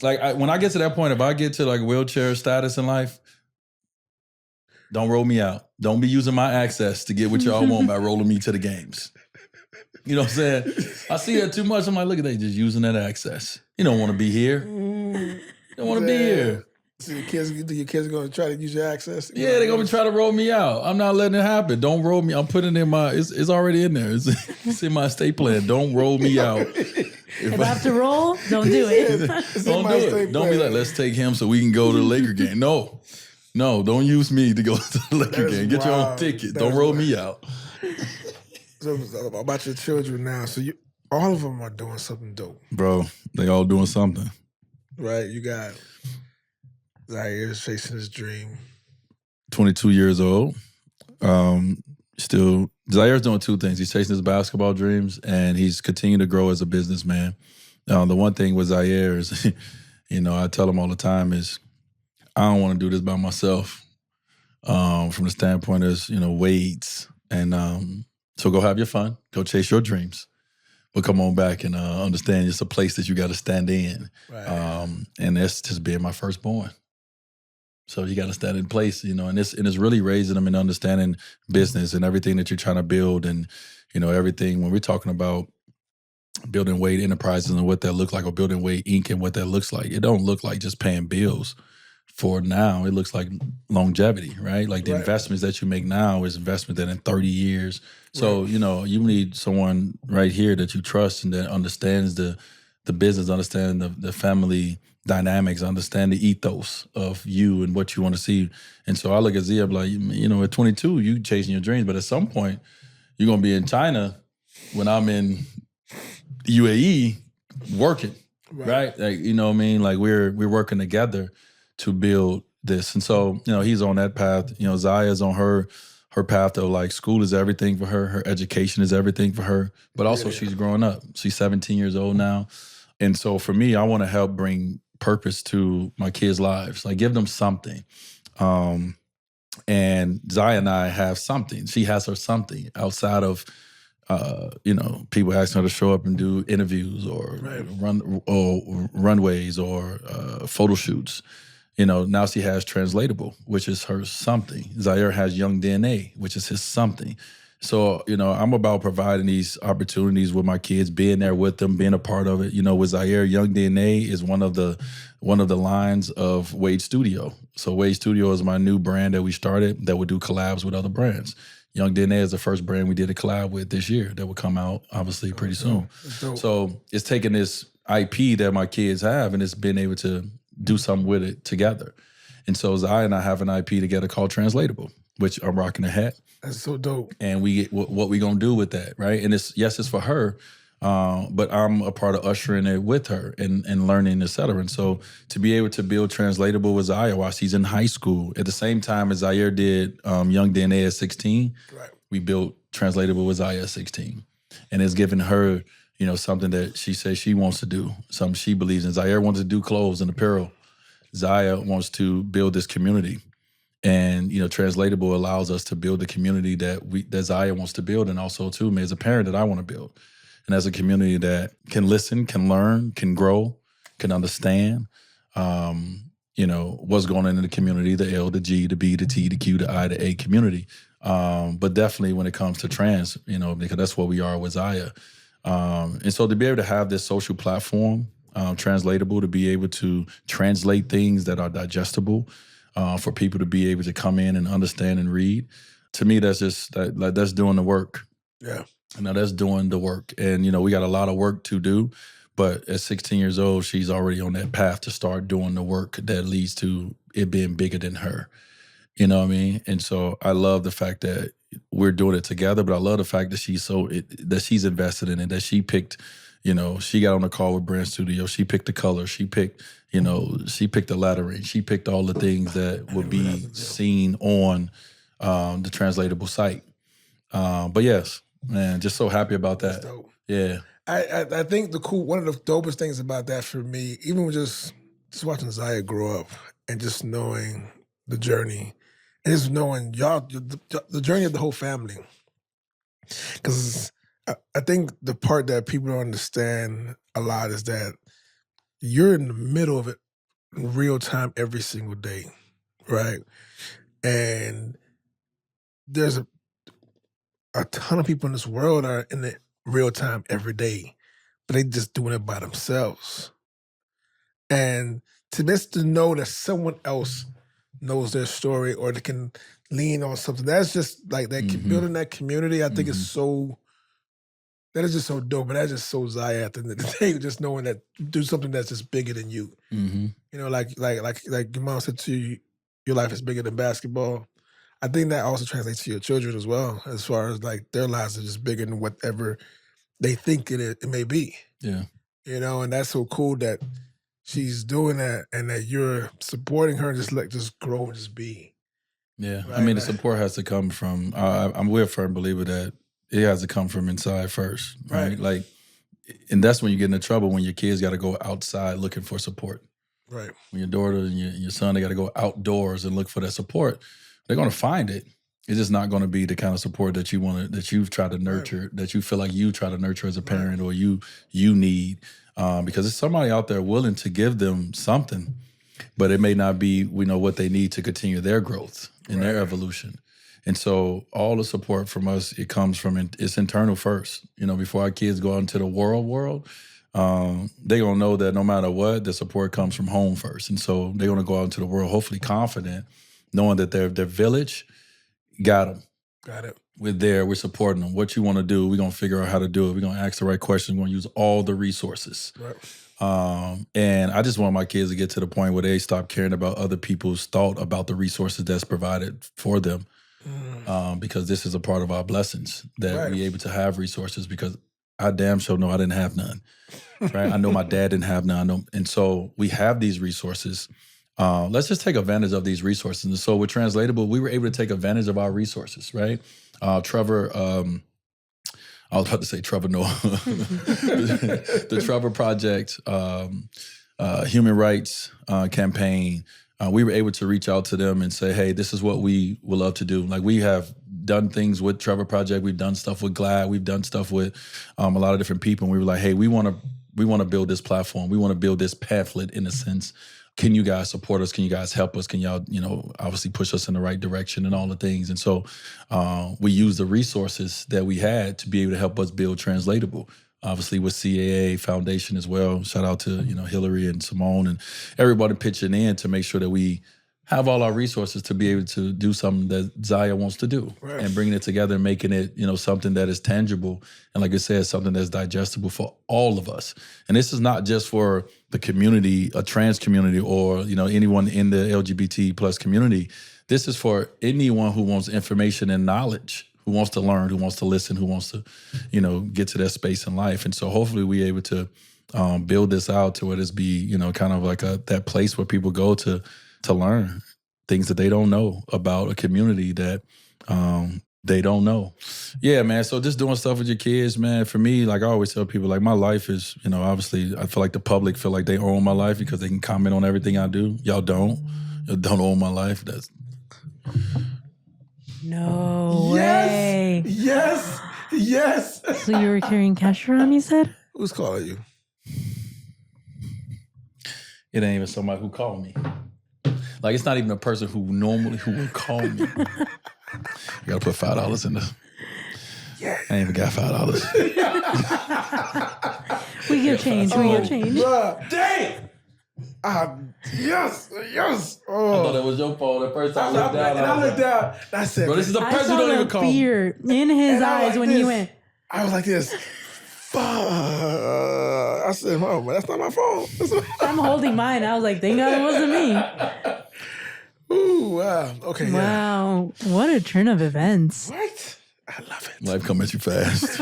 Like when I get to that point, if I get to like wheelchair status in life, don't roll me out. Don't be using my access to get what y'all want by rolling me to the games. You know what I'm saying? I see that too much. I'm like, look at they just using that access. You don't want to be here. You don't want to be here. So your kids are going to try to use your access? Yeah, they're going to try to roll me out. I'm not letting it happen. Don't roll me. I'm putting it in my, it's already in there. It's in my estate plan. Don't roll me out. If I have to roll, don't do it. Don't do it. Don't be like, let's take him so we can go to the Laker game. No, don't use me to go to the Laker game. Get your own ticket. Don't roll me out. So about your children now. So all of them are doing something dope. Bro, they all doing something. Right. You got Zaya chasing his dream. 22 years old. Still, Zaire's doing two things. He's chasing his basketball dreams and he's continuing to grow as a businessman. The one thing with Zaire is, you know, I tell him all the time is, I don't want to do this by myself. From the standpoint is, you know, weights. And so go have your fun. Go chase your dreams. But come on back and understand it's a place that you got to stand in. Right. And that's just being my firstborn. So you got to stand in place, you know, and it's really raising them and understanding business and everything that you're trying to build. And, you know, everything when we're talking about building Wade Enterprises and what that looks like, or building Wade Inc. and what that looks like, it don't look like just paying bills for now. It looks like longevity, right? Like the investments that you make now is investment that in 30 years. So, you know, you need someone right here that you trust and that understands the business, understand the family dynamics, understand the ethos of you and what you want to see. And so I look at Zia like, you know, at 22, you chasing your dreams, but at some point, you're going to be in China when I'm in UAE working, right? Like, you know what I mean? Like we're working together to build this. And so, you know, he's on that path. You know, Zaya's on her path of like school is everything for her. Her education is everything for her. But also she's growing up. She's 17 years old now. And so for me, I want to help bring purpose to my kids' lives. Like give them something. And Zaya and I have something. She has her something outside of you know, people asking her to show up and do interviews or runways or photo shoots. You know, now she has Translatable, which is her something. Zaire has Young DNA, which is his something. So, you know, I'm about providing these opportunities with my kids, being there with them, being a part of it. You know, with Zaire, Young DNA is one of the lines of Wade Studio. So Wade Studio is my new brand that we started that would do collabs with other brands. Young DNA is the first brand we did a collab with this year that will come out obviously pretty soon. So it's taking this IP that my kids have and it's been able to do something with it together. And so Zaya and I have an IP together called Translatable, which I'm rocking a hat. That's so dope. And we get what we gonna do with that, right? And it's for her, but I'm a part of ushering it with her and learning, et cetera. And so to be able to build Translatable with Zaya while she's in high school, at the same time as Zaire did Young DNA at 16, we built Translatable with Zaya at 16. And it's given her, you know, something that she says she wants to do, something she believes in. Zaire wants to do clothes and apparel. Zaya wants to build this community. And, you know, Translatable allows us to build the community that Zaya wants to build, and also, too, me as a parent that I want to build. And as a community that can listen, can learn, can grow, can understand, what's going on in the community, the L, the G, the B, the T, the Q, the I, the A community. But definitely when it comes to trans, because that's what we are with Zaya. And so to be able to have this social platform, Translatable, to be able to translate things that are digestible, for people to be able to come in and understand and read, to me, that's just that's doing the work. Yeah. That's doing the work. And, we got a lot of work to do. But at 16 years old, she's already on that path to start doing the work that leads to it being bigger than her. You know what I mean? And so I love the fact that we're doing it together, but I love the fact that that she's invested in it, that she picked, she got on the call with Brand Studio. She picked the color. She picked, she picked the lettering. She picked all the things that would be seen on the Translatable site. But yes, man, just so happy about that. That's dope. Yeah. I think one of the dopest things about that for me, even with just watching Zaya grow up and just knowing the journey, and just knowing the journey of the whole family. Because I think the part that people don't understand a lot is that you're in the middle of it in real time every single day, right? And there's a ton of people in this world are in it real time every day, but they just doing it by themselves. And to know that someone else knows their story or they can lean on something, that's just like that building that community. I think is that is just so dope, and that's just so Zaya at the end of the day, just knowing that do something that's just bigger than you. Like your mom said to you, your life is bigger than basketball. I think that also translates to your children as well, as far as like their lives are just bigger than whatever they think it may be. Yeah. And that's so cool that she's doing that and that you're supporting her and just grow and just be. Yeah. Right? I mean, the support has to come from, we're a firm believer that it has to come from inside first, right? Like, and that's when you get into trouble, when your kids got to go outside looking for support. Right. When your daughter and your son, they got to go outdoors and look for that support. They're going to find it. It's just not going to be the kind of support that you've tried to nurture, that you feel like you try to nurture as a parent or you need, because there's somebody out there willing to give them something, but it may not be, what they need to continue their growth and their evolution. And so all the support from us, it comes from, it's internal first. Before our kids go out into the world, they're going to know that no matter what, the support comes from home first. And so they're going to go out into the world hopefully confident, knowing that their village got them. Got it. We're there. We're supporting them. What you want to do, we're going to figure out how to do it. We're going to ask the right questions. We're going to use all the resources. Right. And I just want my kids to get to the point where they stop caring about other people's thought about the resources that's provided for them. Because this is a part of our blessings that we're able to have resources, because I damn sure know I didn't have none. Right? I know my dad didn't have none. And so we have these resources. Let's just take advantage of these resources. And so with Translatable, we were able to take advantage of our resources, right? Trevor, I was about to say Trevor Noah. The Trevor Project, Human Rights Campaign, we were able to reach out to them and say, hey, this is what we would love to do. Like, we have done things with Trevor Project. We've done stuff with GLAAD. We've done stuff with a lot of different people. And we were like, hey, we want to build this platform. We want to build this pamphlet in a sense. Can you guys support us? Can you guys help us? Can y'all, obviously push us in the right direction and all the things? And so we used the resources that we had to be able to help us build Translatable. Obviously with CAA Foundation as well. Shout out to, Hillary and Simone and everybody pitching in to make sure that we have all our resources to be able to do something that Zaya wants to do, and bringing it together and making it, something that is tangible. And like I said, something that's digestible for all of us. And this is not just for the community, a trans community, or, anyone in the LGBT plus community. This is for anyone who wants information and knowledge, who wants to learn, who wants to listen, who wants to, get to that space in life. And so hopefully we're able to build this out to where this be, kind of like that place where people go to learn things that they don't know about a community that they don't know. Yeah, man. So just doing stuff with your kids, man, for me, like I always tell people, like my life is, obviously I feel like the public feel like they own my life because they can comment on everything I do. Y'all don't. Y'all don't own my life. That's... No way. Yes. So you were carrying cash around, you said? Who's calling you? it ain't even somebody who called me. Like, it's not even a person who would call me. You gotta put $5 in there. Yeah. I ain't even got $5. We give change. Bruh. Dang! Yes. Oh. I thought that was your fault. At first I looked down. And I looked down. And I said, bro, this is the person who don't even call me. Fear in his eyes when he went. I was like this. Fuck. I said, oh, but that's not my phone. I'm holding mine. I was like, thank God it wasn't me. Ooh, wow. Okay, wow. Yeah. What a turn of events. What? I love it. Life come at you fast.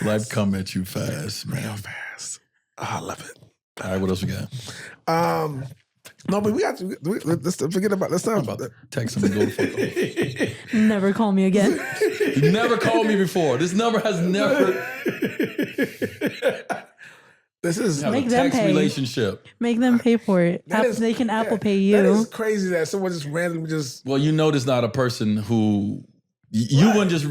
Life come at you fast, man. Real fast. Oh, I love it. All right, what else we got? No, but we got to, let's forget about, let's not. I'm about to text him and go the fuck off. Never call me again. You never called me before. This number has never. This is a text relationship. Make them pay for it. They can Apple Pay you. That is crazy that someone just randomly just. Well, you know, there's not a person who. You wouldn't just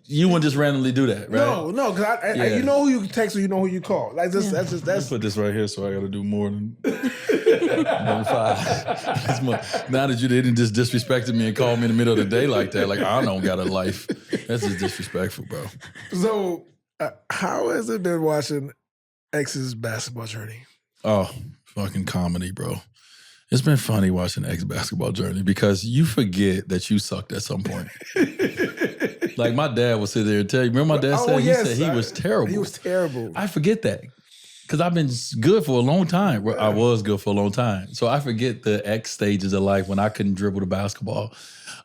you wouldn't just randomly do that, right? No, because you know who you text or you know who you call. Like this, that's. Put this right here, so I got to do more than 5. Now that you didn't just disrespected me and called me in the middle of the day like that, like I don't got a life. That's just disrespectful, bro. So, how has it been watching X's basketball journey? Oh, fucking comedy, bro. It's been funny watching X basketball journey because you forget that you sucked at some point. Like my dad would sit there and tell you. Remember my dad said he was terrible. He was terrible. I forget that because I've been good for a long time. I was good for a long time. So I forget the X stages of life when I couldn't dribble the basketball.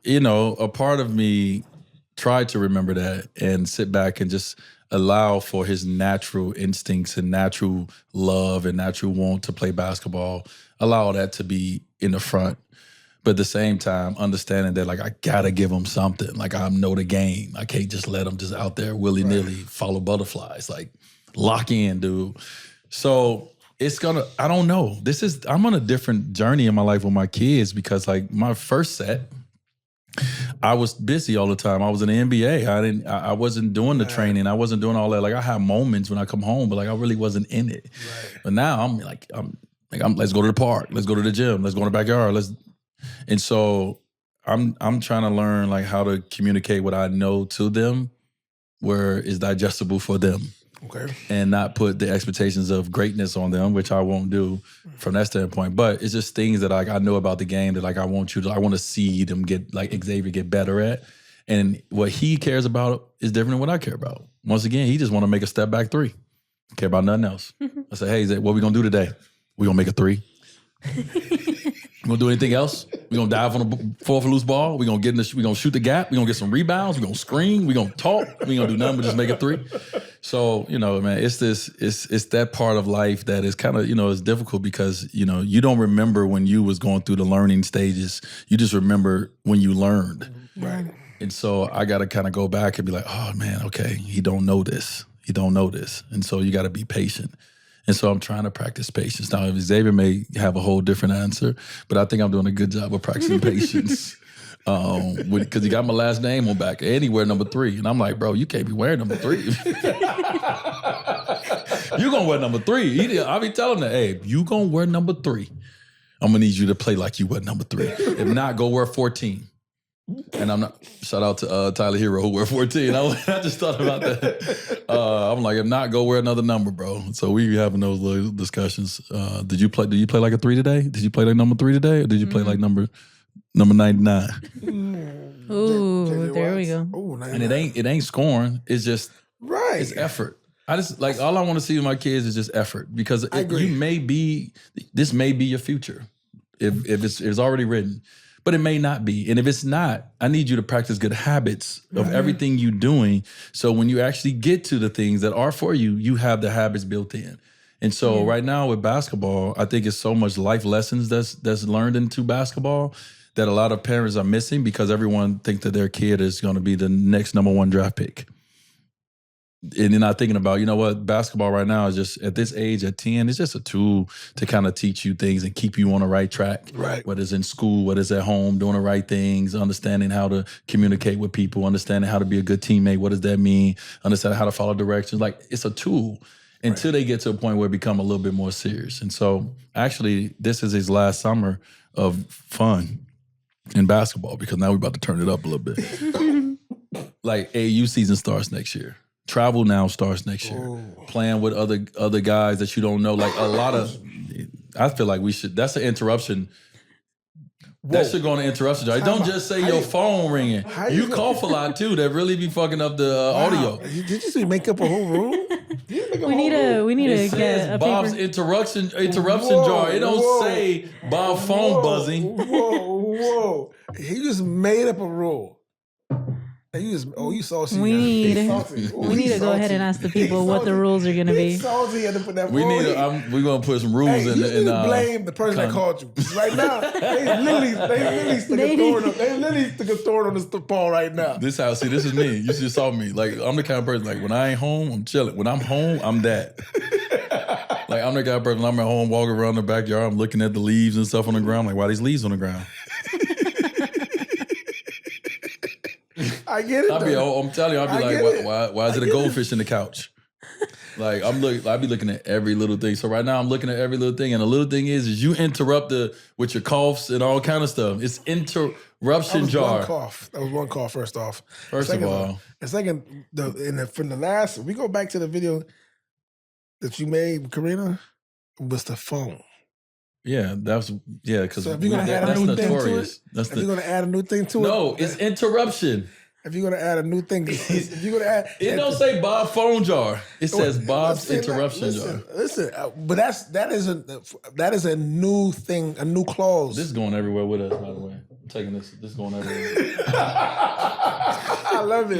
You know, a part of me tried to remember that and sit back and just allow for his natural instincts and natural love and natural want to play basketball. Allow that to be in the front. But at the same time, understanding that, like, I gotta give him something. Like, I know the game. I can't just let him just out there willy-nilly follow butterflies. Like, lock in, dude. So it's gonna, I don't know. I'm on a different journey in my life with my kids because, like, my first set, I was busy all the time. I was in the NBA. I wasn't doing the training. I wasn't doing all that. Like, I have moments when I come home, but, like, I really wasn't in it. Right. But now let's go to the park. Let's go to the gym. Let's go in the backyard. And so I'm trying to learn like how to communicate what I know to them where it's digestible for them. Okay. And not put the expectations of greatness on them, which I won't do from that standpoint. But it's just things that like I know about the game that like I want to see them get like Xavier get better at. And what he cares about is different than what I care about. Once again, he just want to make a step back 3. Care about nothing else. I say, hey, what we gonna do today? We gonna make a 3. We gonna do anything else? We gonna dive on the fall for loose ball? We gonna shoot the gap? We gonna get some rebounds? We gonna screen? We gonna talk? We gonna do nothing but just make a 3? So, you know, man, it's that part of life that is kind of, you know, it's difficult because, you know, you don't remember when you was going through the learning stages. You just remember when you learned. Right. And so I gotta kind of go back and be like, oh man, okay, he don't know this. He don't know this. And so you gotta be patient. And so I'm trying to practice patience. Now, Xavier may have a whole different answer, but I think I'm doing a good job of practicing patience. Because he got my last name on back. And he wear number 3. And I'm like, bro, you can't be wearing number 3. You gonna wear number 3. I'll be telling him, hey, you gonna wear number 3. I'm gonna need you to play like you wear number 3. If not, go wear 14. And I'm not, shout out to Tyler Hero who wear 14. I just thought about that. I'm like, if not, go wear another number, bro. So we having those little discussions. Did you play like a 3 today? Did you play like number 3 today? Or did you play like number 99? Ooh, there we go. Ooh, and it ain't scoring. It's just, it's effort. I just, like, all I want to see with my kids is just effort. Because this may be your future. If it's already written. But it may not be. And if it's not, I need you to practice good habits of everything you're doing. So when you actually get to the things that are for you, you have the habits built in. And so right now with basketball, I think it's so much life lessons that's learned into basketball that a lot of parents are missing because everyone thinks that their kid is going to be the next number 1 draft pick. And you're not thinking about, you know what, basketball right now is just, at this age, at 10, it's just a tool to kind of teach you things and keep you on the right track. Right. Whether it's in school, whether it's at home, doing the right things, understanding how to communicate with people, understanding how to be a good teammate. What does that mean? Understanding how to follow directions. Like, it's a tool. until they get to a point where it become a little bit more serious. And so actually, this is his last summer of fun in basketball because now we're about to turn it up a little bit. Like AAU season starts next year. Travel now starts next year. Ooh. Playing with other guys that you don't know. Like a lot of, I feel like we should, that's an interruption. That should go on the interruption. Don't just say your phone ringing. You cough a lot too. That really be fucking up the audio. Did you just make up a whole rule? We need to get a Bob's paper. interruption jar. It don't say Bob phone buzzing. Whoa. He just made up a rule. You saucy. We need to go ahead and ask the people what the rules are going to be. Salty had to put that we're going to put some rules in. You need to blame the person that called you. Right now, they literally stick a thorn on this ball right now. This is me. You just saw me. Like, I'm the kind of person, like, when I ain't home, I'm chilling. When I'm home, I'm that. Like, I'm the kind of person, I'm at home, walking around the backyard, I'm looking at the leaves and stuff on the ground. Like, why are these leaves on the ground? I get it. I'm telling you, I'll be like, why is it a goldfish in the couch? Like I'll be looking at every little thing. So right now I'm looking at every little thing, and the little thing is you interrupt with your coughs and all kind of stuff. It's interruption jar. That was one cough. First off. First of all, and second, from the last, we go back to the video that you made, Karina, was the phone. Yeah, because so if you're gonna add a new thing to it, no, it's interruption. If you're gonna add a new thing, if you're gonna add, it don't say Bob phone jar. It says Bob's interruption jar. Listen, but that is a new thing, a new clause. This is going everywhere with us, by the way. I'm taking this. This is going everywhere. I love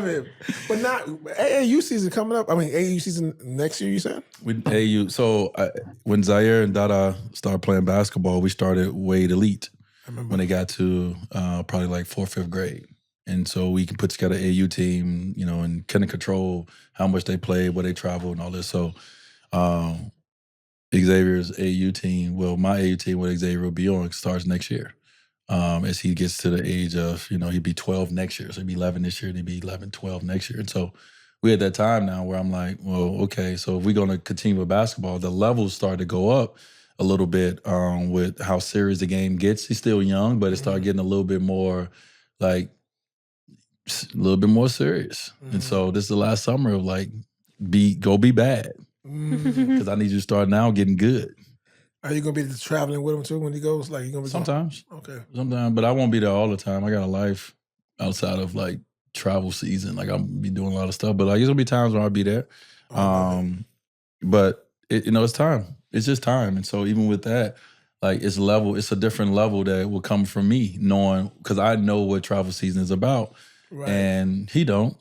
it. But not AAU season coming up. I mean, AAU season next year. You said with AAU. So when Zaya and Dada started playing basketball, we started Wade Elite when they got to probably like 4th, 5th grade. And so we can put together an AU team, and kind of control how much they play, where they travel, and all this. So Xavier's AU team, my AU team with Xavier will be on, starts next year. As he gets to the age of, he'd be 12 next year. So he'd be 11 this year, and he'd be 11, 12 next year. And so we're at that time now where I'm like, well, okay, so if we're going to continue with basketball, the levels start to go up a little bit with how serious the game gets. He's still young, but it started getting a little bit more like, a little bit more serious. And so this is the last summer of like, go be bad. Because I need you to start now getting good. Are you going to be traveling with him too when he goes? Like, you going to be sometimes. Okay. Sometimes, but I won't be there all the time. I got a life outside of like travel season. Like I'll be doing a lot of stuff, but like there's going to be times where I'll be there. But it's time. It's just time. And so even with that, like it's a different level that will come from me knowing, because I know what travel season is about. Right. And he don't,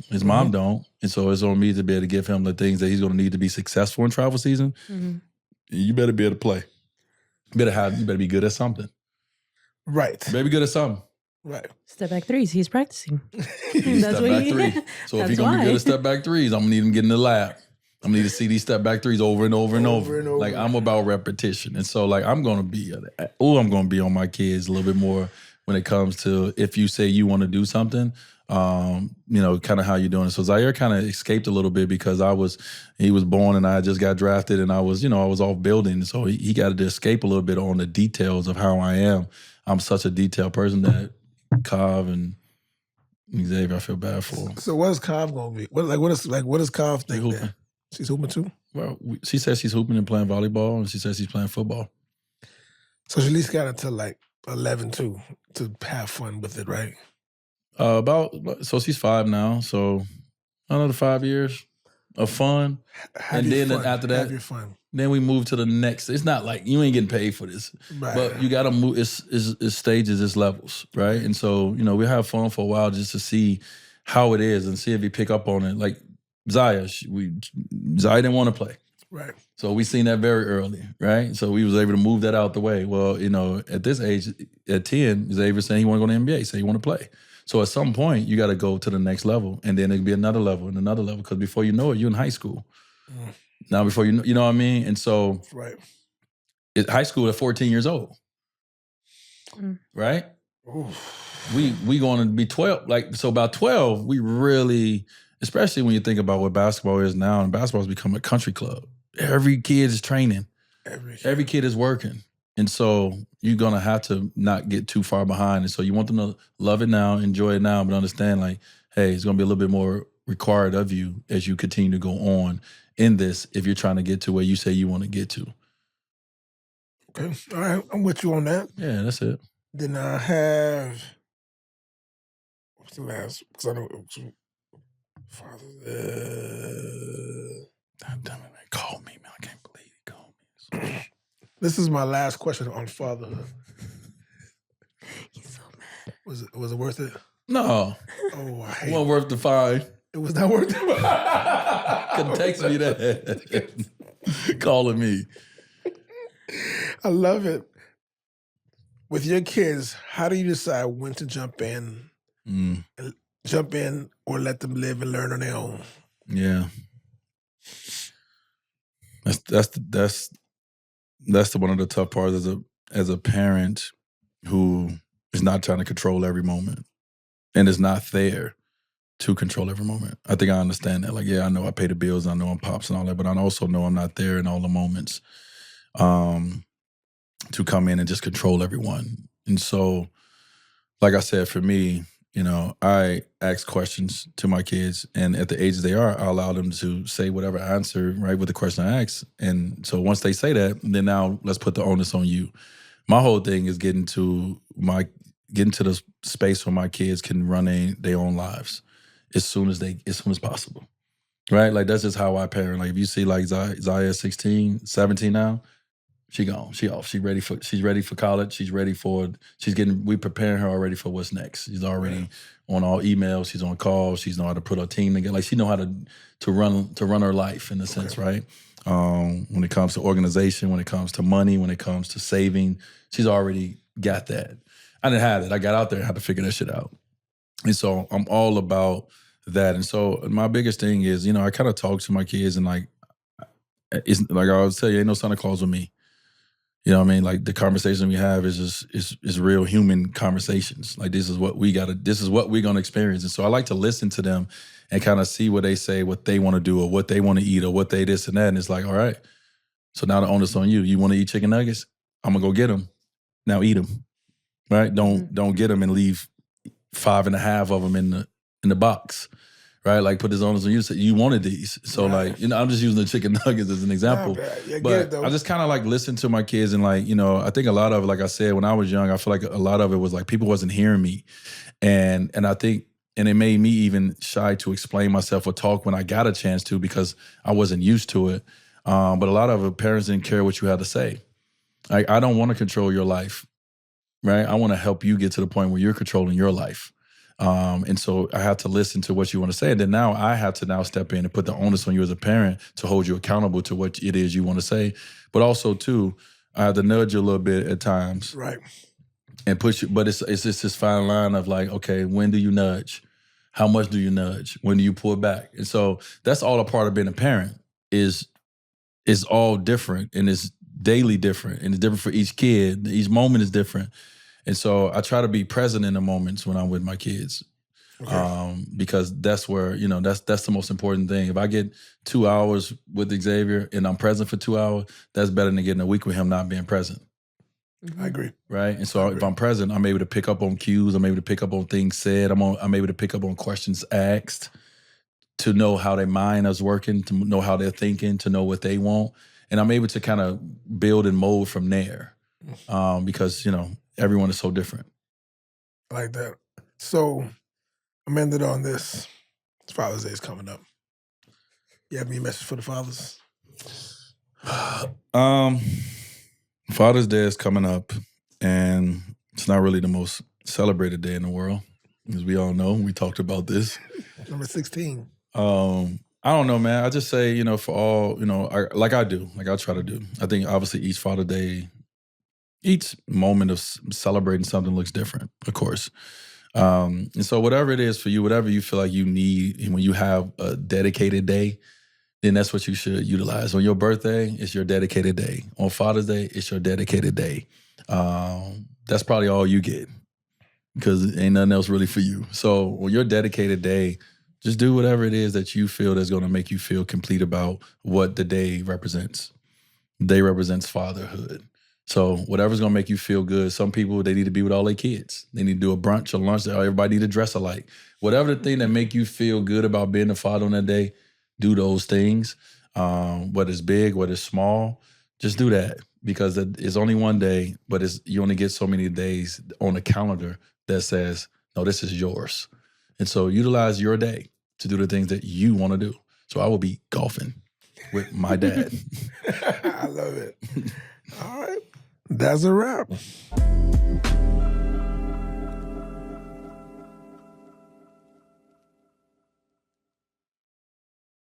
his mom don't. And so it's on me to be able to give him the things that he's going to need to be successful in travel season. You better be able to play. You better be good at something. Right. You better be good at something. Right. Step back threes. He's practicing. Step back three. So if he's going to be good at step back threes, I'm going to need him get in the lab. I'm going to need to see these step back threes over and over and over. Like I'm about repetition. And so like I'm going to be on my kids a little bit more when it comes to if you say you want to do something, kind of how you're doing it. So Zaire kind of escaped a little bit because he was born and I just got drafted and I was off building. So he got to escape a little bit on the details of how I am. I'm such a detailed person that Kav and Xavier, I feel bad for. So what is Kav going to be? What is Kav thinking? She's hooping too? Well, she says she's hooping and playing volleyball and she says she's playing football. So she at least got until like 11 too to have fun with it, right? So she's 5 now, so another 5 years of fun. After that, have your fun. Then we move to the next. It's not like you ain't getting paid for this, right. But you got to move. It's stages, it's levels, right? And so we have fun for a while just to see how it is and see if we pick up on it. Like Zaya, Zaya didn't want to play. Right. So we seen that very early, right? So we was able to move that out the way. Well, at this age, at 10, Xavier saying he want to go to the NBA, saying he want to play. So at some point, you got to go to the next level, and then it'll be another level and another level, because before you know it, you're in high school. Now, before you know what I mean? And so right. High school at 14 years old, right? Oof. We going to be 12. Like, so about 12, we really especially when you think about what basketball is now, and basketball has become a country club. Every kid is training. Every kid is working. And so you're going to have to not get too far behind. And so you want them to love it now, enjoy it now, but understand like, hey, it's going to be a little bit more required of you as you continue to go on in this if you're trying to get to where you say you want to get to. Okay. All right. I'm with you on that. Yeah, that's it. Then I have, what's the last? Because I know it was Father's God damn it, man. Call me, man. I can't believe he called me. This is my last question on fatherhood. He's so mad. Was it worth it? No. Oh, I hate it. Wasn't worth the fine. It was not worth it. Couldn't text me that. Calling me. I love it. With your kids, how do you decide when to jump in? Jump in or let them live and learn on their own? Yeah. That's one of the tough parts as a parent who is not trying to control every moment and is not there to control every moment. I think I understand that. Like, yeah, I know I pay the bills, I know I'm pops and all that, but I also know I'm not there in all the moments to come in and just control everyone. And so, like I said, for me, you know, I ask questions to my kids, and at the ages they are, I allow them to say whatever answer, right, with the question I ask. And so once they say that, then now let's put the onus on you. My whole thing is getting to the space where my kids can run their own lives as soon as possible, right? Like that's just how I parent. Like if you see like Zaya 16, 17 now, she gone. She off. She's ready for college. We preparing her already for what's next. She's already on all emails. She's on calls. She's know how to put her team together. Like she know how to run her life in a sense, right? When it comes to organization, when it comes to money, when it comes to saving, she's already got that. I didn't have it. I got out there and had to figure that shit out. And so I'm all about that. And so my biggest thing is, you know, I kind of talk to my kids and like, it's like I always tell you, ain't no Santa Claus with me. You know what I mean? Like the conversation we have is just is real human conversations. Like this is what we're gonna experience. And so I like to listen to them and kind of see what they say, what they want to do, or what they want to eat, or what they this and that. And it's like, all right, so now the onus on you. You want to eat chicken nuggets? I'm gonna go get them. Now eat them, right? Don't get them and leave 5.5 of them in the box. Right, like put this onus on you. So you wanted these, so like you know, I'm just using the chicken nuggets as an example. But I just kind of like listen to my kids and like you know, I think a lot of it, like I said, when I was young, I feel like a lot of it was like people wasn't hearing me, and I think it made me even shy to explain myself or talk when I got a chance to because I wasn't used to it. But a lot of it, parents didn't care what you had to say. Like I don't want to control your life, right? I want to help you get to the point where you're controlling your life. And so I have to listen to what you want to say. And then now I have to now step in and put the onus on you as a parent to hold you accountable to what it is you want to say. But also too, I have to nudge you a little bit at times. Right. And push you, but it's just this fine line of like, okay, when do you nudge? How much do you nudge? When do you pull back? And so that's all a part of being a parent is all different and it's daily different and it's different for each kid. Each moment is different. And so I try to be present in the moments when I'm with my kids, because that's where, you know, that's the most important thing. If I get 2 hours with Xavier and I'm present for 2 hours, that's better than getting a week with him not being present. I agree. Right? And so if I'm present, I'm able to pick up on cues. I'm able to pick up on things said. I'm able to pick up on questions asked, to know how their mind is working, to know how they're thinking, to know what they want. And I'm able to kind of build and mold from there, because, you know, everyone is so different. I like that. So I'm ended on this. Father's Day is coming up. You have any message for the fathers? Father's Day is coming up, and it's not really the most celebrated day in the world, as we all know. We talked about this. Number 16. I don't know, man. I just say, you know, for all, you know, like I try to do. I think obviously each Father's Day, each moment of celebrating something looks different, of course. And so whatever it is for you, whatever you feel like you need, and when you have a dedicated day, then that's what you should utilize. On your birthday, it's your dedicated day. On Father's Day, it's your dedicated day. That's probably all you get because ain't nothing else really for you. So on your dedicated day, Just do whatever it is that you feel that's going to make you feel complete about what the day represents. Day represents fatherhood. So whatever's going to make you feel good. Some people, they need to be with all their kids. They need to do a brunch or lunch. Everybody need to dress alike. Whatever the thing that make you feel good about being a father on that day, do those things. Whether it's big, whether it's small, just do that. Because it's only one day, but you only get so many days on the calendar that says, no, this is yours. And so utilize your day to do the things that you want to do. So I will be golfing with my dad. I love it. All right. That's a wrap.